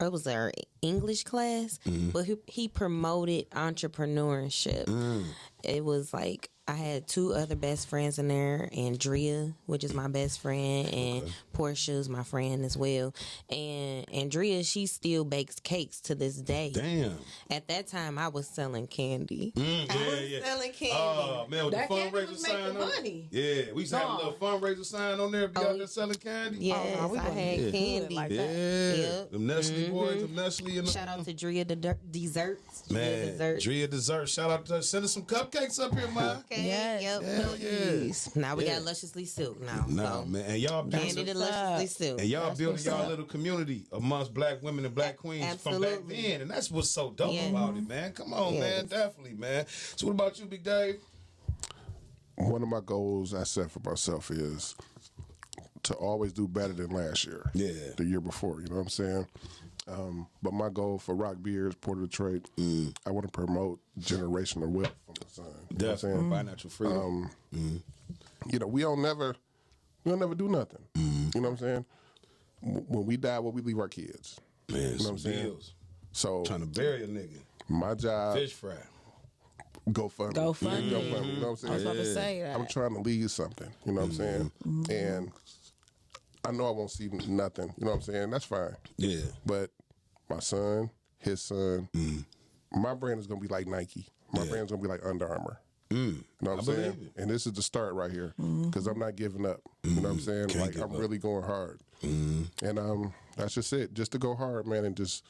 was our English class, but he promoted entrepreneurship. It was like I had 2 other best friends in there, Andrea, which is my best friend, and Portia's my friend as well. And Andrea, she still bakes cakes to this day. Damn. At that time, I was selling candy. Selling candy. Oh, man, with that the fundraiser sign on money. Yeah, we used to have a little fundraiser sign on there. Be out there selling candy. Yes, I had candy. Like Yeah. Yep. Them Nestle boys, them Nestle. And Shout out to Drea Desserts. Man, Drea Dessert. Shout out to her. Send us some cupcakes up here, man. Yes. Yep. Hell yeah. Now we got Lusciously Silk now. Nah, so. man. And y'all Candy to Lusciously Silk. And y'all building y'all little community amongst black women and black queens from back then. And that's what's so dope about it, man. Come on, man. Definitely, man. So what about you, Big Dave? One of my goals I set for myself is to always do better than last year. Yeah. The year before, you know what I'm saying? But my goal for Rock Beers, Port of Detroit, I want to promote generational wealth for my son. You know what I'm saying? Financial freedom. We'll never do nothing. You know what I'm saying? When we die, we leave our kids. Man, you know what I'm saying? bills. So Trying to bury a nigga. my job, Fish fry. GoFundMe. You know what I'm saying? I was about to say that. I'm trying to leave something. You know what I'm saying? And I know I won't see nothing. You know what I'm saying? That's fine. Yeah. But my son, his son, my brand is going to be like Nike. My brand's going to be like Under Armour. You know what I'm saying? And this is the start right here because I'm not giving up. You know what I'm saying? Like, I'm really going hard. And that's just it. Just to go hard, man, and just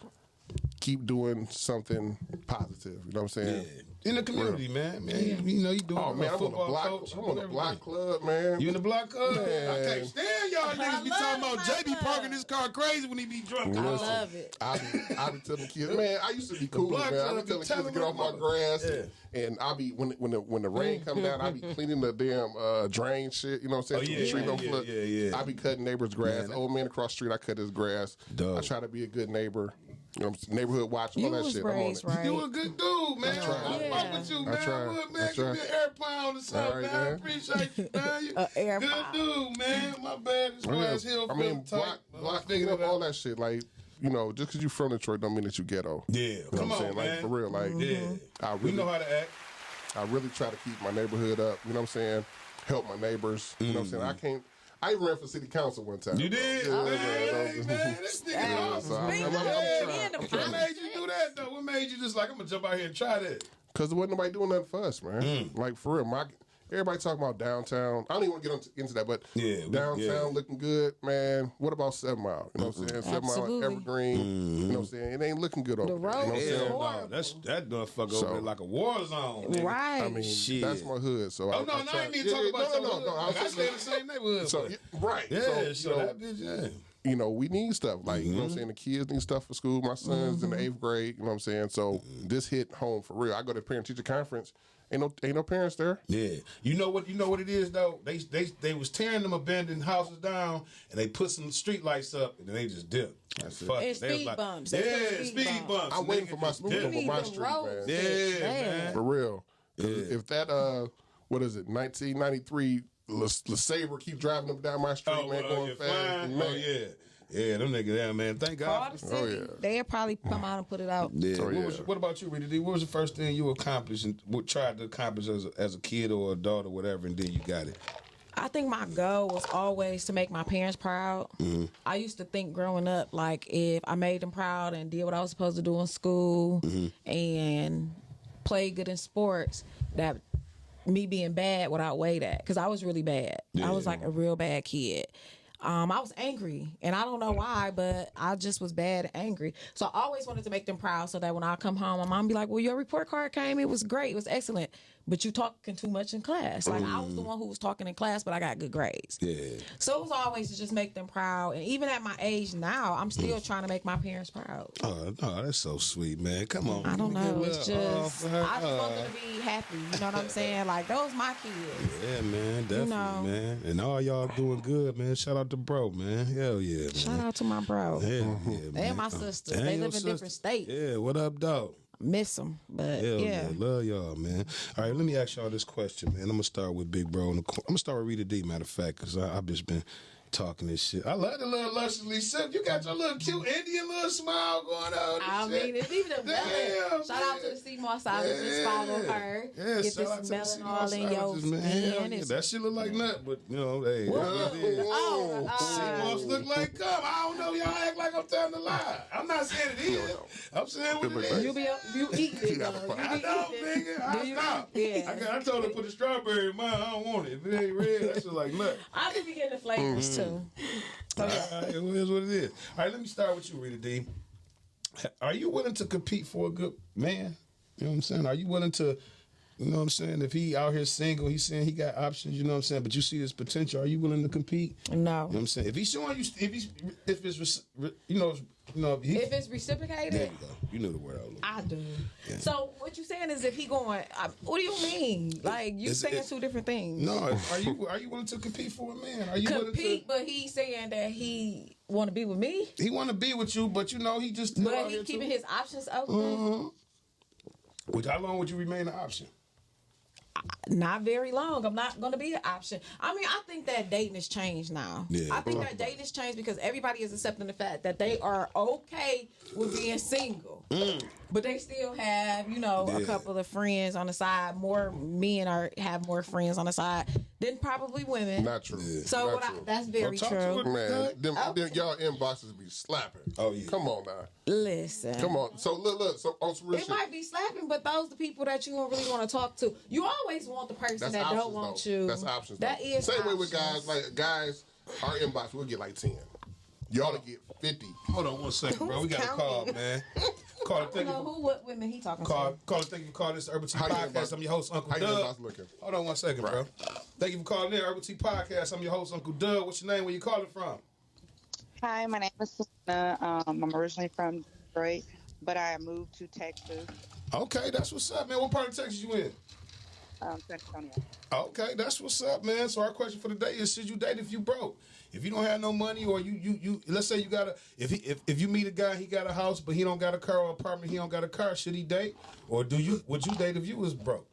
keep doing something positive. You know what I'm saying? Yeah. In the community, man. You know, you doing I'm on the block club, man. You in the block club? Man. I can't stand y'all niggas be talking about JB parking his car crazy when he be drunk. I love it. I be telling kids, man, I used to be cool, man. block I club be telling be kids to get off my grass, and I be when the rain come down, I be cleaning the damn drain shit. You know what I'm saying? The street don't flood. I be cutting neighbors' grass. Old man across the street, I cut his grass. I try to be a good neighbor. You know, neighborhood watch, all that shit. Raised, I'm on it. right? You a good dude, man. I fuck with you, man. I would, man. Give me an air pound or something, man. I appreciate you, man. You air good pound. dude, man. My bad. This glass hill. I mean, block up all that shit. Like, you know, just because you from Detroit don't mean that you ghetto. Yeah, you know come what I'm on, saying? man. Like, for real, like, yeah. We know how to act. I really try to keep my neighborhood up. You know what I'm saying? Help my neighbors. You know what I'm saying? I even ran for city council one time. You did? Yeah, man, this nigga awesome. I'm What made you do that, though? What made you just like, I'm going to jump out here and try that? Because there wasn't nobody doing nothing for us, man. Like, for real. Everybody talking about downtown. I don't even want to get into that, but downtown looking good, man. What about 7 Mile? You know what I'm saying? 7 Mile, Evergreen. You know what I'm saying? It ain't looking good over there. road You know what I'm saying? No, that motherfucker over there like a war zone. Nigga. Right. I mean, Shit. that's my hood. So I ain't even talking about no. I stay in the same neighborhood. So, right. Yeah, so that bitch, you know, we need stuff. Like, you know what I'm saying? The kids need stuff for school. My son's in the 8th grade. You know what I'm saying? So this hit home for real. I go to parent-teacher conference. Ain't no parents there. Yeah, you know what it is though. They was tearing them abandoned houses down, and they put some street lights up, and then they just dipped. And speed bumps. Speed bumps. I'm waiting for my speed bump on my street, man. Yeah, man. For real. If that what is it? 1993 LeSabre keep driving them down my street, man, going fast. Man. Oh yeah. Yeah, them niggas there, man. Thank God. They'll probably come out and put it out. Yeah. What about you, Rita D? What was the first thing you accomplished and tried to accomplish as a kid or adult or whatever, and then you got it? I think my goal was always to make my parents proud. I used to think growing up, like, if I made them proud and did what I was supposed to do in school and played good in sports, that me being bad would outweigh that. Because I was really bad. I was like a real bad kid. I was angry, and I don't know why, but I just was bad and angry. So I always wanted to make them proud so that when I come home, my mom be like, well, your report card came. It was great. It was excellent. But you talking too much in class. Like, I was the one who was talking in class, but I got good grades. Yeah. So it was always to just make them proud. And even at my age now, I'm still trying to make my parents proud. Oh, no, that's so sweet, man. Come on. I don't know. It's just, I just want them to be happy. You know what I'm saying? Like, those my kids. Yeah, man. Definitely, man. And all y'all doing good, man. Shout out to bro, man. Hell yeah, man. Shout out to my bro. Hell yeah, man. And my sisters. They live in different states. Yeah, what up, dog? Miss them, but Hell yeah, love y'all, man. All right, let me ask y'all this question, man. I'm gonna start with Big Bro. I'm gonna start with Rita D. Matter of fact, because I've just been talking this shit. I love the little lusciously sip. You got your little cute Indian little smile going on. I mean, it's even a melon. Shout out to the Seymour Savages. Follow her. Yeah, get shout out this to melon the all in your skin. Yeah, that shit look like nut, but you know, hey. Seymour's look like cum. I don't know. Y'all act like I'm telling a lie. I'm not saying it is. I'm saying what it is. You eat it. I know, nigga. I stop. Yeah. I told her to put the strawberry in mine. I don't want it. If it ain't red, that shit like nut. I be getting the flavors too. So, yeah. It is what it is. All right, let me start with you, Rita D. Are you willing to compete for a good man? You know what I'm saying? Are you willing to, you know what I'm saying? If he out here single, he's saying he got options, you know what I'm saying? But you see his potential. Are you willing to compete? No. You know what I'm saying? If he's showing you, if it's reciprocated. There you go. You know the word I was looking for. I do. Yeah. So what you saying is if he going, what do you mean? Like you saying two different things. No. Are you willing to compete for a man? Are you compete? But he's saying that he want to be with me. He want to be with you, but you know he just. But he keeping his options open. Mm-hmm. How long would you remain an option? Not very long. I'm not going to be an option. I mean, I think that dating has changed now. Yeah. I think that dating has changed because everybody is accepting the fact that they are okay with being single. But they still have, a couple of friends on the side. More men have more friends on the side than probably women. Not true. Yeah. So that's very true. Man, them y'all inboxes be slapping. Oh, yeah. Come on now. Listen. Come on. So, look. So, on some real shit. Might be slapping, but those are the people that you don't really want to talk to. You always want the person that don't want you. That's options. That is same way with guys. Like, guys, our inbox, we'll get like 10. Y'all to get 50. Hold on one second, bro. We got a call, man. Call it. What women he talking to? Call it. Thank you for calling this Urbal Tea PoTcast. I'm your host, Uncle Doug. Hold on one second, bro. Thank you for calling in Urbal Tea PoTcast. I'm your host, Uncle Doug. What's your name? Where you calling from? Hi, my name is Selena. I'm originally from Detroit, but I moved to Texas. Okay, that's what's up, man. What part of Texas you in? San Antonio. Okay, that's what's up, man. So our question for the day is: should you date if you broke? If you don't have no money, or you let's say you got a if you meet a guy, he got a house, but he don't got a car or apartment, he don't got a car, should he date? Or would you date if you was broke?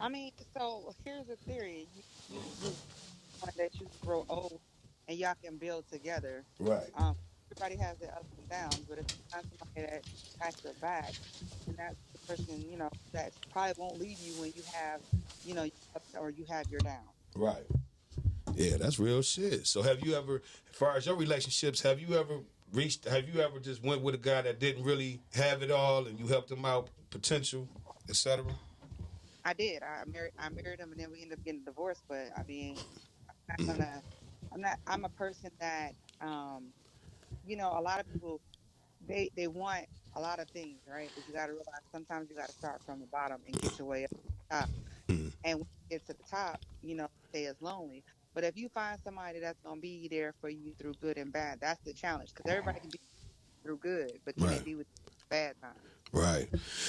I mean, so here's a theory: you that you grow old and y'all can build together. Right. Everybody has their ups and downs, but if you find somebody that got your back, then that's the person, that probably won't leave you when you have, your ups or you have your downs. Right. Yeah, that's real shit. So have you ever, as far as your relationships, have you ever just went with a guy that didn't really have it all and you helped him out, potential, etc.? I did. I married him and then we ended up getting divorced, but I mean, I'm a person that, a lot of people, they want a lot of things, right? But you got to realize sometimes you got to start from the bottom and get your way up to the top. And when you get to the top, stay as lonely. But if you find somebody that's going to be there for you through good and bad, that's the challenge. Because everybody can be through good, but can they be with bad times? Right.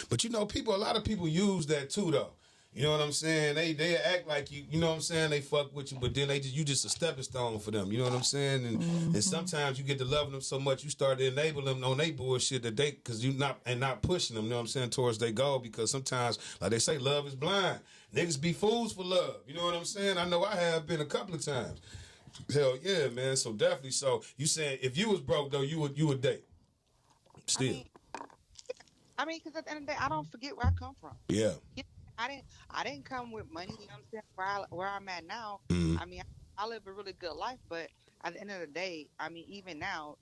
But a lot of people use that too, though. You know what I'm saying? They act like you know what I'm saying? They fuck with you, but then you just a stepping stone for them. You know what I'm saying? And sometimes you get to loving them so much, you start to enable them on their bullshit because you not pushing them, you know what I'm saying, towards their goal, because sometimes, like they say, love is blind. Niggas be fools for love. You know what I'm saying? I know I have been a couple of times. Hell yeah, man. So definitely. So you saying if you was broke though, you would date? Still. I mean, because at the end of the day, I don't forget where I come from. Yeah. I didn't come with money, you know what I'm saying, where I'm at now. I mean, I live a really good life, but at the end of the day, I mean, even now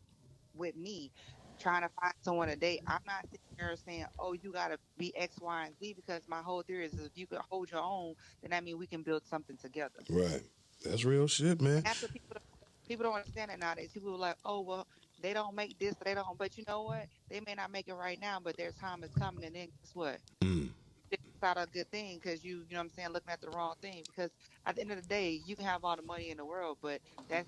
with me trying to find someone to date, I'm not sitting here saying, oh, you got to be X, Y, and Z, because my whole theory is if you can hold your own, then that means we can build something together. Right. That's real shit, man. After people don't understand it nowadays. People are like, oh, well, they don't make this, they don't, but you know what? They may not make it right now, but their time is coming, and then guess what? It's not a good thing because you know what I'm saying, looking at the wrong thing. Because at the end of the day, you can have all the money in the world, but that's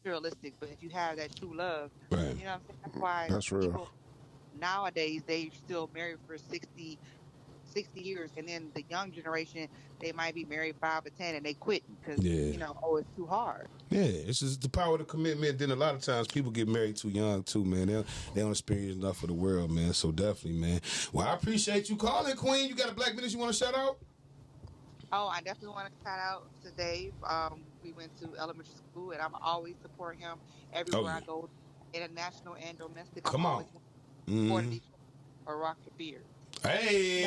realistic. But if you have that true love, right. You know what I'm saying? That's why that's real. People nowadays, they still married for 60 years, and then the young generation, they might be married 5 or 10 and they quit because it's too hard. Yeah, it's just the power of the commitment. Then a lot of times people get married too young too, man. They don't experience enough of the world, man. So definitely, man. Well, I appreciate you calling, Queen. You got a Black Business you want to shout out? Oh, I definitely want to shout out to Dave. We went to elementary school, and I'm always support him everywhere I go, international and domestic. Come on. Or rock the beard. Hey,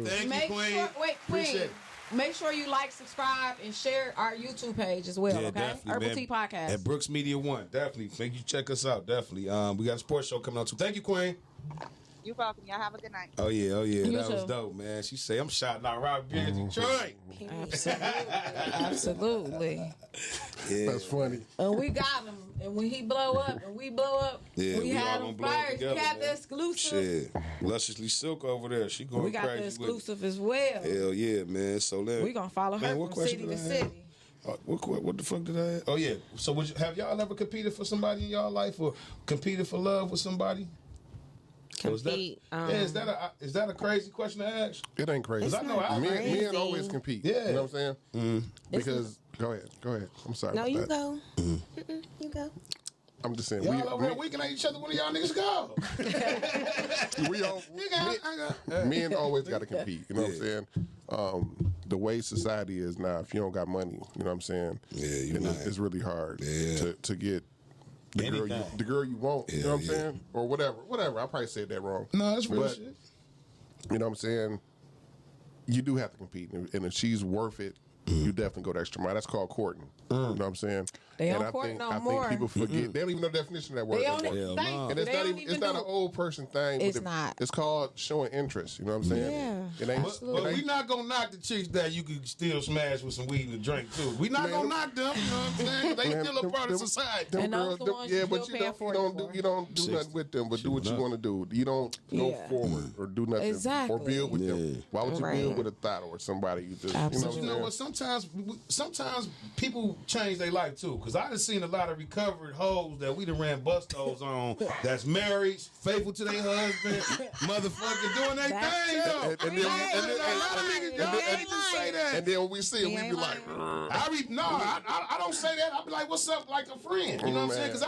thank you, Queen. Queen. Make sure you like, subscribe, and share our YouTube page as well, okay? Urbal Tea PoTcast. At Brooks Media 1. Definitely. Make you check us out. Definitely. We got a sports show coming out too. Thank you, Queen. You're welcome. Y'all have a good night. Oh, yeah. That was dope, man. She say, I'm shouting out Rock Beard Detroit. Absolutely. Yeah. That's funny. And we got him. And when he blow up, and we blow up, we had him first. We got the exclusive. Shit. Lusciously Silk over there. She going crazy. We got the exclusive as well. Hell yeah, man. So then we gonna follow her from city to city. What the fuck did I have? Oh, yeah. So have y'all ever competed for somebody in y'all life or competed for love with somebody? Compete. Is that a crazy question to ask? It ain't crazy. It's not crazy. Men always compete. Yeah. You know what I'm saying? Because go ahead. I'm sorry. No, about you that. go. You go. I'm just saying. Y'all over here weakening at each other. When y'all niggas go? Men always got to compete. You know what I'm saying? The way society is now, if you don't got money, you know what I'm saying? Yeah, it's really hard to get Anything. the girl you want. You know what I'm saying? Or whatever. I probably said that wrong. No, that's real shit. You know what I'm saying? You do have to compete, and if she's worth it, you definitely go the extra mile. That's called courting. You know what I'm saying? They don't court no more. I think people forget. They don't even know the definition of that word. They don't even think. And it's not an old person thing. It's not. It's called showing interest. You know what I'm saying? Yeah. It ain't, but we not gonna knock the chicks that you can still smash with some weed and a drink too. We not gonna knock them. You know what I'm saying? They still a part of society. And those the ones but you don't do nothing with them. But do what you want to do. You don't go forward or do nothing or build with them. Why would you build with a thought or somebody you just? You know what? sometimes people change their life too. Because I done seen a lot of recovered hoes that we done ran bustos on that's married, faithful to their husband, motherfucking doing their thing though. And then a lot of niggas just say that. And then when we see it, we be like, I don't say that. I be like, what's up, like a friend. You know what I'm saying? Because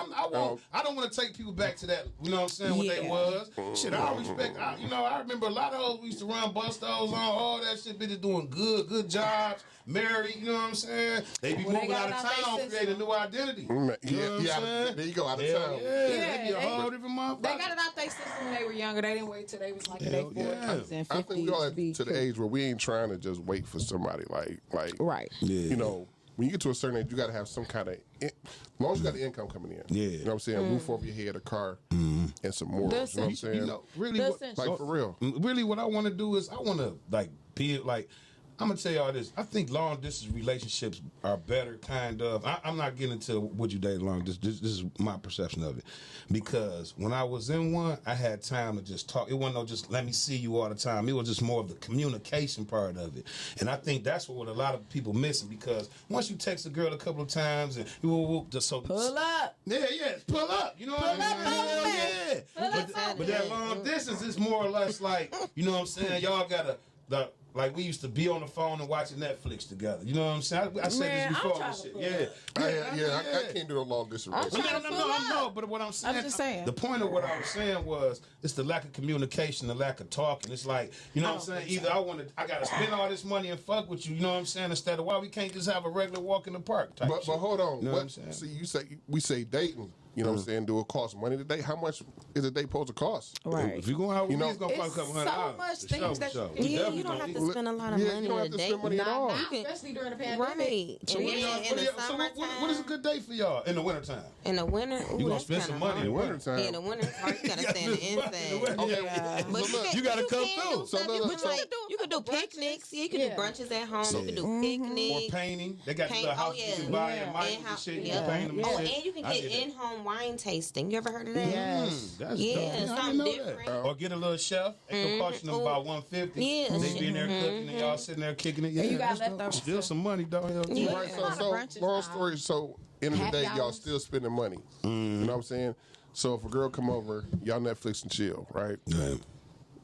I don't want to take people back to that. You know what I'm saying? What they was. Shit, I respect. I remember a lot of hoes we used to run bustos on. All that shit, bitches doing good jobs, married. You know what I'm saying? They be moving out of town, create a new identity. You know what I'm saying? There you go, out of town. They be a whole different motherfucker. They got it out their system when they were younger. They didn't wait till they was like in their 40s and 50s. I think we all to the age where we ain't trying to just wait for somebody. Like right. You know, when you get to a certain age, you got to have some kind of, as long as you got the income coming in. Yeah. You know what I'm saying? Roof over your head, a car, and some more. You know what I'm saying? You know, really, like for real. Really, what I want to do is I want to be like. I'm gonna tell y'all this. I think long distance relationships are better, kind of. I'm not getting into would you date long distance. This is my perception of it, because when I was in one, I had time to just talk. It wasn't no just let me see you all the time. It was just more of the communication part of it, and I think that's what a lot of people missing, because once you text a girl a couple of times and you just so pull up, pull up. You know what I'm saying? But that long distance is more or less like, you know what I'm saying. Y'all gotta. Like we used to be on the phone and watching Netflix together. You know what I'm saying? I said this before. I can't do no long distance. No. But what I'm saying, I'm just saying. The point of what I was saying was it's the lack of communication, the lack of talking. It's like, you know what I'm saying? Either I gotta spend all this money and fuck with you. You know what I'm saying? Instead of why we can't just have a regular walk in the park type. But hold on. You know what I'm saying? See, we say dating. You know what I'm saying? Do it cost money to date? How much is a date supposed to cost? Right. If you're going out with me, it's going to cost a couple $100. So much things that you don't have to spend a lot of money on a date. Spend money at all. Especially during the pandemic. Right. So what is a good day for y'all in the wintertime? In the winter, you gonna spend some money in the wintertime. In the winter, you gotta stay in the inside. But you gotta come through. So you could do picnics. You could do brunches at home. You could do picnics. Or painting. They got the house you can buy and mic and shit. You can paint them and shit. And you can get in-home wine tasting. You ever heard of that? Yes. That's dope. Something different. Or get a little chef. It cost them about $150. Yeah. They be in there cooking and y'all sitting there kicking it. Yeah, you gotta let them still some money, though. Right. So long story. So end of the day, y'all still spending money. You know what I'm saying? So if a girl come over, y'all Netflix and chill, right? Yeah.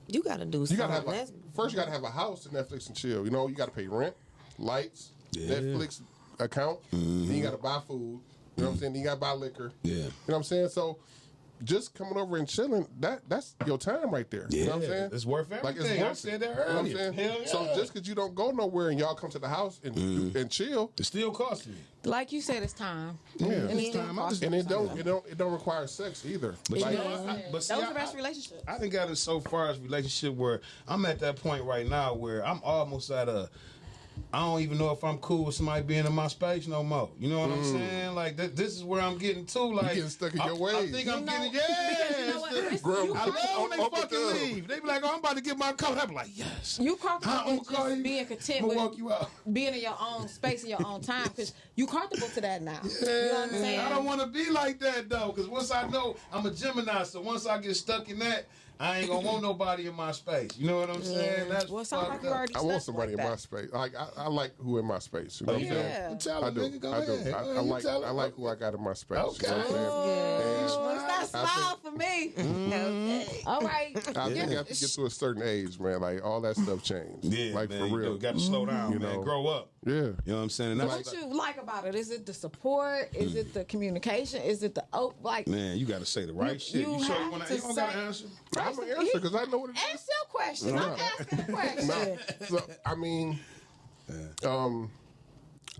You gotta do something. You gotta have first. You gotta have a house to Netflix and chill. You know, you gotta pay rent, lights, Netflix account. Then you gotta buy food. You know what I'm saying? Then you gotta buy liquor. Yeah. You know what I'm saying? So just coming over and chilling, that's your time right there. Yeah. You know what I'm saying? It's worth everything. Like it's worth I said that earlier. You know what I'm saying? Hell yeah. So just because you don't go nowhere and y'all come to the house and chill, it still costs me. Like you said, it's time. Yeah. And it's time. And it don't require sex either. But like, those are the best relationships. I done got it so far as relationship where I'm at that point right now where I'm almost at I don't even know if I'm cool with somebody being in my space no more. You know what I'm saying? Like this is where I'm getting to. Like you getting stuck in your ways. I think I'm getting I love when they fucking leave. They be like, "Oh, I'm about to get my coat." I be like, "Yes." You comfortable with just being content with walk you out. being in your own space in your own time because you comfortable to that now. Yeah, you know what I'm saying? I don't want to be like that though, because once I know I'm a Gemini, so once I get stuck in that, I ain't gonna want nobody in my space. You know what I'm saying? That's well, like you already I want somebody in my space. Like I like who in my space. You know what I'm saying? Tell I do. Nigga, go I do. ahead. I like who I got in my space. Okay. You know what I'm saying? It's not smile for me. Okay. All right. I think after you get to a certain age, man, like all that stuff changed. Yeah, like man, for real. You got to slow down, You man. know. Grow up. Yeah. You know what I'm saying? And What you like about it? Is it the support? Is it the communication? Is it the man, you got to say the right shit. You sure you want to? You don't got to answer. I'm gonna answer because I know what it is. Ask your question. I'm asking a question. So I mean,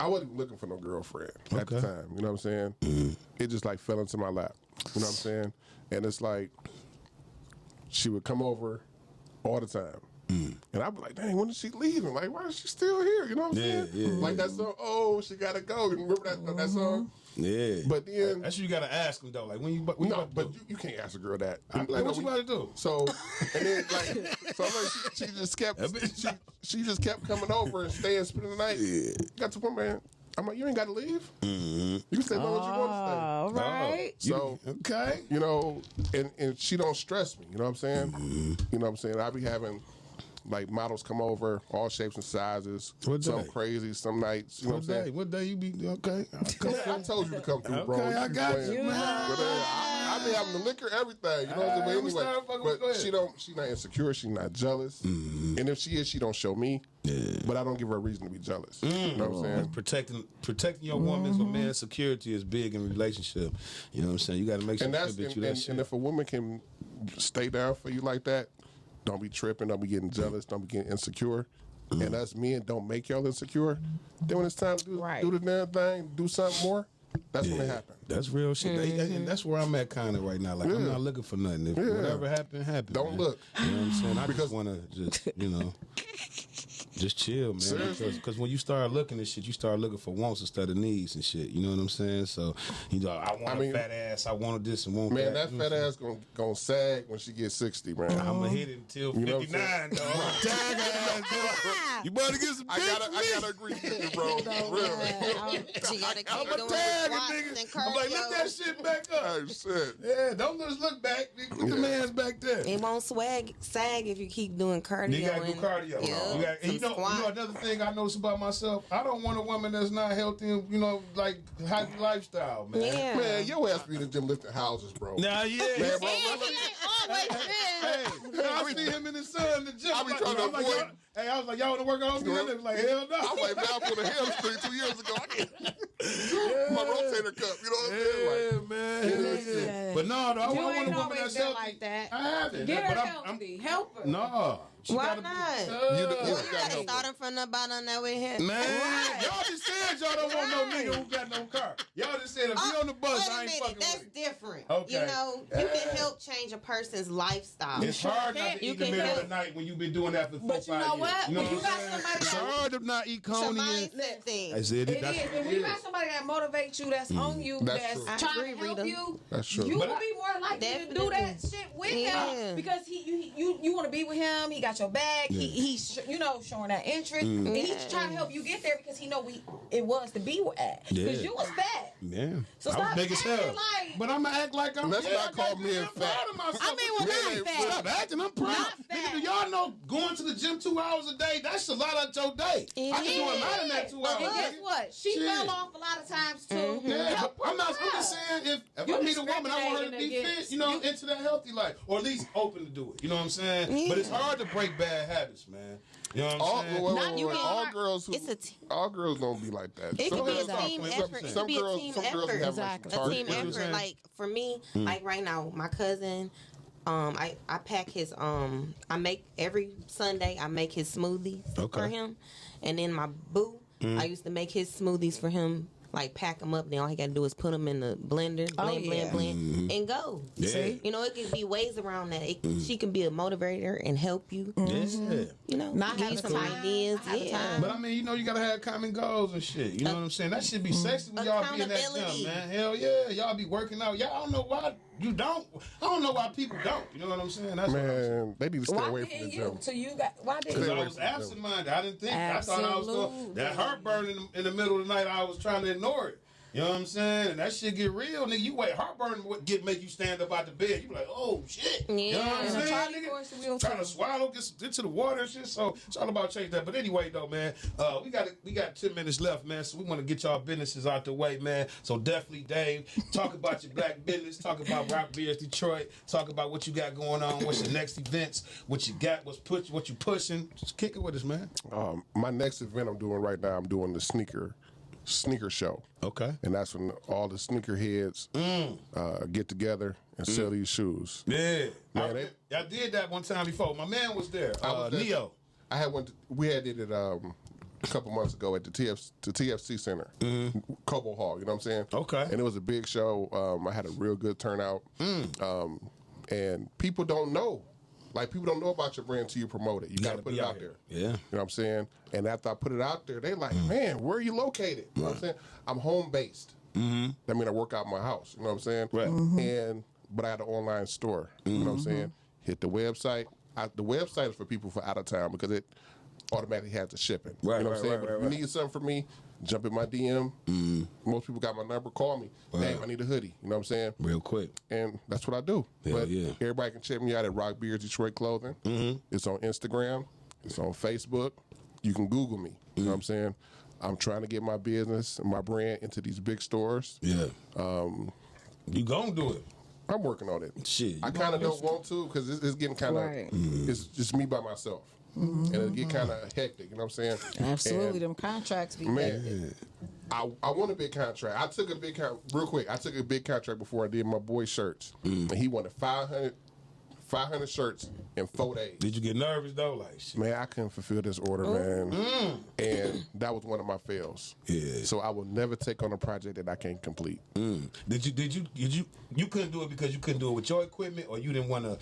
I wasn't looking for no girlfriend at the time. You know what I'm saying? It just like fell into my lap. You know what I'm saying? And it's like she would come over all the time. And I'd be like, dang, when is she leaving? Like, why is she still here? You know what I'm saying? Yeah. Like that song, oh, she gotta go. You remember that song? Yeah. But then that's what you got to ask them though. Like when you you can't ask a girl that. I'm like, what you about to do? So and then like she just kept she just kept coming over and staying, spending the night. Yeah. Got to the point, man. I'm like, you ain't got to leave. You can stay as long as you want to stay. All right. So okay, you know, and she don't stress me. You know what I'm saying? You know what I'm saying? I be having like models come over, all shapes and sizes. Some crazy, some nights. You know what I'm saying? What day you be okay? I told you to come through, bro. Okay, I got you, man. I be having the liquor, everything. You know what I'm saying? Anyway, but she's not insecure. She's not jealous. Mm-hmm. And if she is, she don't show me. Yeah. But I don't give her a reason to be jealous. You know what I'm saying? Protecting your woman's or man's security is big in a relationship. You know what I'm saying? You got to make sure and if a woman can stay down for you like that, don't be tripping, don't be getting jealous, don't be getting insecure. And us men don't make y'all insecure. Then when it's time to do the damn thing, do something more, that's when it happens. That's real shit. And that's where I'm at kind of right now. Like, I'm not looking for nothing. If whatever happened, happened. Don't look. You know what I'm saying? I just want to just chill, man. Because when you start looking at shit, you start looking for wants instead of needs and shit. You know what I'm saying? So, I want a fat ass. I wanted this and want that. Man, that fat ass gonna sag when she gets 60, man. I'm going to hit it until 59, dog. Tag ass, dog. You better get some I gotta agree with you, bro. I'm a tag nigga. I'm like, lift that shit back up. Oh, shit. Yeah, don't just look back. Put the man's back there. It won't sag if you keep doing cardio. You gotta do cardio. Yeah, you know another thing I notice about myself, I don't want a woman that's not healthy and, like, healthy lifestyle, man. Yeah. Man, your ass be in the gym lifting houses, bro. Nah, yeah. Man, bro, I see him in the sun in the gym. I be trying to avoid. I was like, y'all want to work on me? They was like, hell no. I'm like, man, I put a hamstring 2 years ago. My rotator cuff, you know what I'm saying? Man. But no, though, I want a woman that's healthy. Like that. I haven't. Get her healthy. Help her. No. Why not? You gotta start him from the bottom that way here. Man, y'all just said y'all don't want no nigga who got no car. Y'all just said if he on the bus, I ain't fucking with That's him. different. Okay. You know, you can help change a person's lifestyle. It's hard not to eat in the middle of the night when you've been doing that for 4 5 years. But you know what? When you got somebody it's hard to not eat coney. Mindset thing. I said it is. When you got somebody that motivates you, that's on you, that's trying to help you, that's true. You will be more likely to do that shit with him because you want to be with him. He got your back. He's showing that interest, and he's trying to help you get there because he know it was to be at. Because you was fat. Yeah. So I was big as hell. But I'm gonna act like I'm. Let's not call me fat. I mean, well, not fat. Stop acting. I'm proud. Nigga, do y'all know going to the gym 2 hours a day? That's a lot of your day. I can do a lot in that 2 hours. And guess what? She fell off a lot of times too. Yeah, I'm just saying if I meet a woman, I want her to be fit, into that healthy life, or at least open to do it. You know what I'm saying? But it's hard to break bad habits, man. You know what I'm saying? All girls don't be like that. It could be a team effort. It could be a team effort. Exactly. A team effort. Like for me, like right now, my cousin. I pack his I make every Sunday I make his smoothies for him, and then my boo I used to make his smoothies for him. Like pack them up, then all he got to do is put them in the blender, blend, and go. Yeah. See? You know, it could be ways around that. She can be a motivator and help you. Yeah. You know, not give you some ideas. But I mean, you gotta have common goals and shit. You know what I'm saying? That should be sexy when y'all be in that gym, man. Hell yeah, y'all be working out. Y'all don't know why you don't. I don't know why people don't. You know what I'm saying? That's man, they need to stay away from the gym. So you got why did because I was absent-minded. I didn't think. Absolutely. I thought I was doing that heartburn in the middle of the night. I was trying to ignore it. You know what I'm saying? And that shit get real, nigga. You wait, heartburn make you stand up out the bed. You be like, oh shit. Yeah. You know what I'm saying, nigga? Trying to swallow, get into the water and shit. So it's all about change that. But anyway, though, man, we got 10 minutes left, man. So we want to get y'all businesses out the way, man. So definitely, Dave, talk about your black business. Talk about Rock Beers Detroit. Talk about what you got going on. What's your next events? What you got? What you pushing? Just kick it with us, man. My next event I'm doing right now, I'm doing the sneaker show. Okay. And that's when all the sneaker heads get together and sell these shoes. Yeah. Man, I did that one time before. My man was there. Neo. We did it a couple months ago at the TFC Center, Cobo Hall, you know what I'm saying? Okay. And it was a big show. I had a real good turnout. And people don't know. Like, people don't know about your brand until you promote it. You got to put it out there. Yeah. You know what I'm saying? And after I put it out there, they like, man, where are you located? You know what I'm saying? I'm home-based. That means I work out my house. You know what I'm saying? Right. But I had an online store. You know what I'm saying? Hit the website. The website is for people for out of town because it automatically has the shipping. Right, you know what I'm saying? Right, but if you need something from me, jump in my DM. Most people got my number. Call me. Hey, I need a hoodie. You know what I'm saying? Real quick. And that's what I do. Hell but yeah. everybody can check me out at Rock Beers Detroit Clothing. It's on Instagram. It's on Facebook. You can Google me. You know what I'm saying? I'm trying to get my business and my brand into these big stores. Yeah. You gonna do it. I'm working on it. Shit. I kind of don't want to because it's getting kind of, it's just me by myself. And it get kind of hectic, you know what I'm saying? Absolutely, and them contracts be man, I want a big contract. I took a big real quick. I took a big contract before I did my boy's shirts, and he wanted 500 shirts in 4 days. Did you get nervous though? Like, shit. Man, I couldn't fulfill this order, man, and that was one of my fails. Yeah. So I will never take on a project that I can't complete. Did you couldn't do it because you couldn't do it with your equipment, or you didn't want to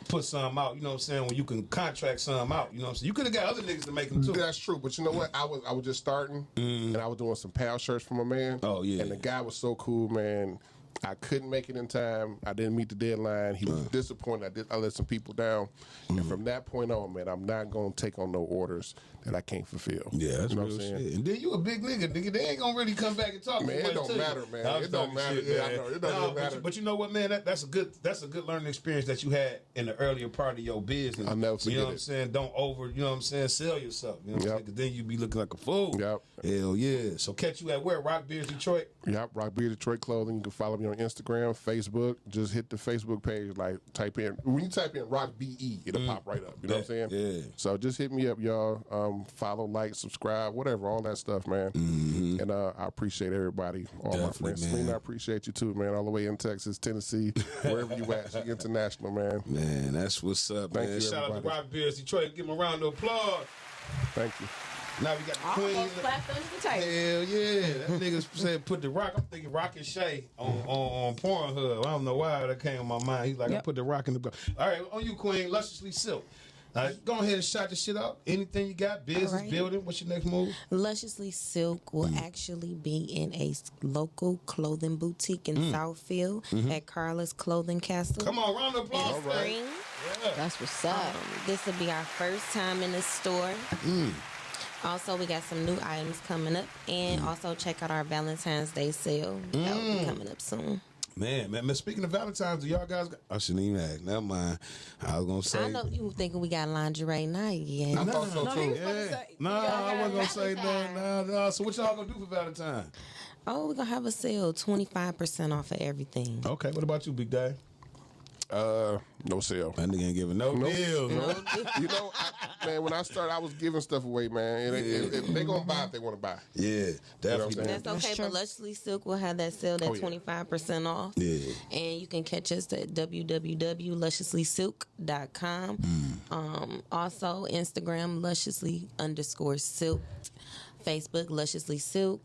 put some out? You know what I'm saying? When you can contract some out, you know what I'm saying? You could have got other niggas to make them too. That's true, but you know what? I was just starting, and I was doing some pal shirts for my man. Oh yeah. And the guy was so cool, man. I couldn't make it in time. I didn't meet the deadline. He was disappointed. I let some people down. And from that point on, man, I'm not going to take on no orders that I can't fulfill. Yeah, that's you know real what I'm saying? shit. And then you a big nigga. They ain't going to really come back and talk. Man, it don't matter, man. It don't matter. Yeah, I know. It doesn't matter. But you know what, man? That's a good learning experience that you had in the earlier part of your business. I'll never forget You know what I'm saying? Don't you know what I'm saying? Sell yourself. You know what I'm saying? Because then you be looking like a fool. Yep. Hell yeah. So catch you at where? Rock Beers Detroit? Yep, Rock Beer Detroit Clothing. You can follow me on Instagram, Facebook. Just hit the Facebook page. Like, when you type in Rock BE, it'll pop right up. You know what I'm saying? Yeah. So just hit me up, y'all. Follow, like, subscribe, whatever, all that stuff, man. And I appreciate everybody, all my friends. man. Selena, I appreciate you too, man. All the way in Texas, Tennessee, wherever you at. She international, man. Man, that's what's up, Thank man. you, Shout out to Rock Beers Detroit. Give them a round of applause. Thank you. Now we got the I queen. almost clapped under the table. Hell yeah. That nigga said put the rock. I'm thinking Rock and Shay on Pornhub. I don't know why that came in my mind. He's like, I put the rock in the... All right, on you, Queen. Lusciously Silk. Go ahead and shout the shit out. Anything you got? Business, building? What's your next move? Lusciously Silk will actually be in a local clothing boutique in Southfield at Carla's Clothing Castle. Come on, round of applause. In spring. Yeah. That's what's up. This will be our first time in the store. Also, we got some new items coming up. And also check out our Valentine's Day sale. That will be coming up soon. Man, speaking of Valentine's, do y'all guys got... I shouldn't even ask. Never mind. I was going to say... I know you were thinking we got lingerie night again. I thought so too. No, I wasn't going to say that. No. So what y'all going to do for Valentine's? Oh, we're going to have a sale, 25% off of everything. Okay, what about you, Big Day? No sale. That nigga ain't giving no deals. You know, man, when I started, I was giving stuff away, man. If they gonna buy it, they want to buy. Yeah, definitely. That's okay, but Lusciously Silk will have that sale, that 25% off. Yeah. And you can catch us at www.lusciouslysilk.com. Also, Instagram, lusciously_silk. Facebook, Lusciously Silk.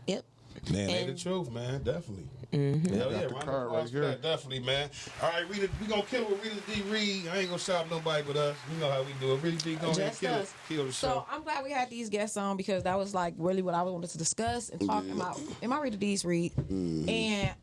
Yep. Man, ain't the truth, man. Definitely. Hell yeah, round of applause for that. Definitely, man. All right, Rita, we gonna kill it with Rita D. Reed. I ain't gonna shout nobody but us. You know how we do it. Rita D, go ahead and kill it. Kill the show. So I'm glad we had these guests on because that was like really what I wanted to discuss and talk about in my Rita D's read. And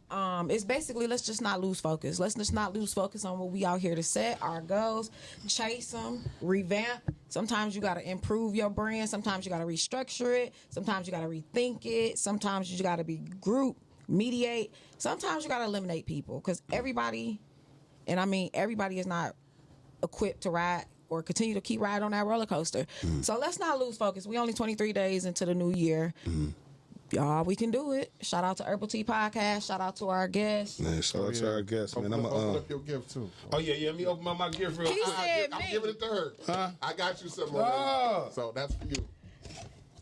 it's basically let's just not lose focus. Let's just not lose focus on what we out here to set our goals, chase them, revamp. Sometimes you got to improve your brand. Sometimes you got to restructure it. Sometimes you got to rethink it. Sometimes you got to be group, mediate. Sometimes you got to eliminate people because everybody, and I mean everybody is not equipped to ride or continue to keep riding on that roller coaster. So let's not lose focus. We only 23 days into the new year. Y'all, we can do it. Shout out to Urbal Tea PoTcast. Shout out to our guests. Man, shout out to our guests, man. Open up your gift too. Oh yeah. Let me open up my gift real He quick. said I'm me. giving it to her. Huh? I got you something. Oh. So that's for you.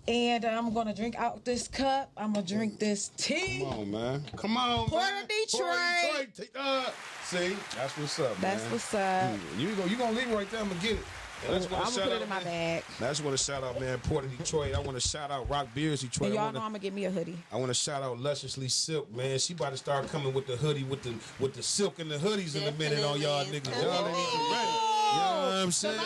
And I'm going to drink out this cup. I'm going to drink this tea. Come on, man. Come on, Port man. of Detroit. Port of Detroit. See, that's what's up, man. That's what's up. You gonna leave it right there. I'm gonna get it. And I just I'm wanna going to shout put out, it in my man. bag. I just want to shout out, man, Port of Detroit. I want to shout out Rock Beers Detroit. And y'all know I'm going to get me a hoodie. I want to shout out Lusciously Silk, man. She about to start coming with the hoodie, with the silk and the hoodies in a minute on y'all niggas. Y'all ain't ready. You know what I'm saying?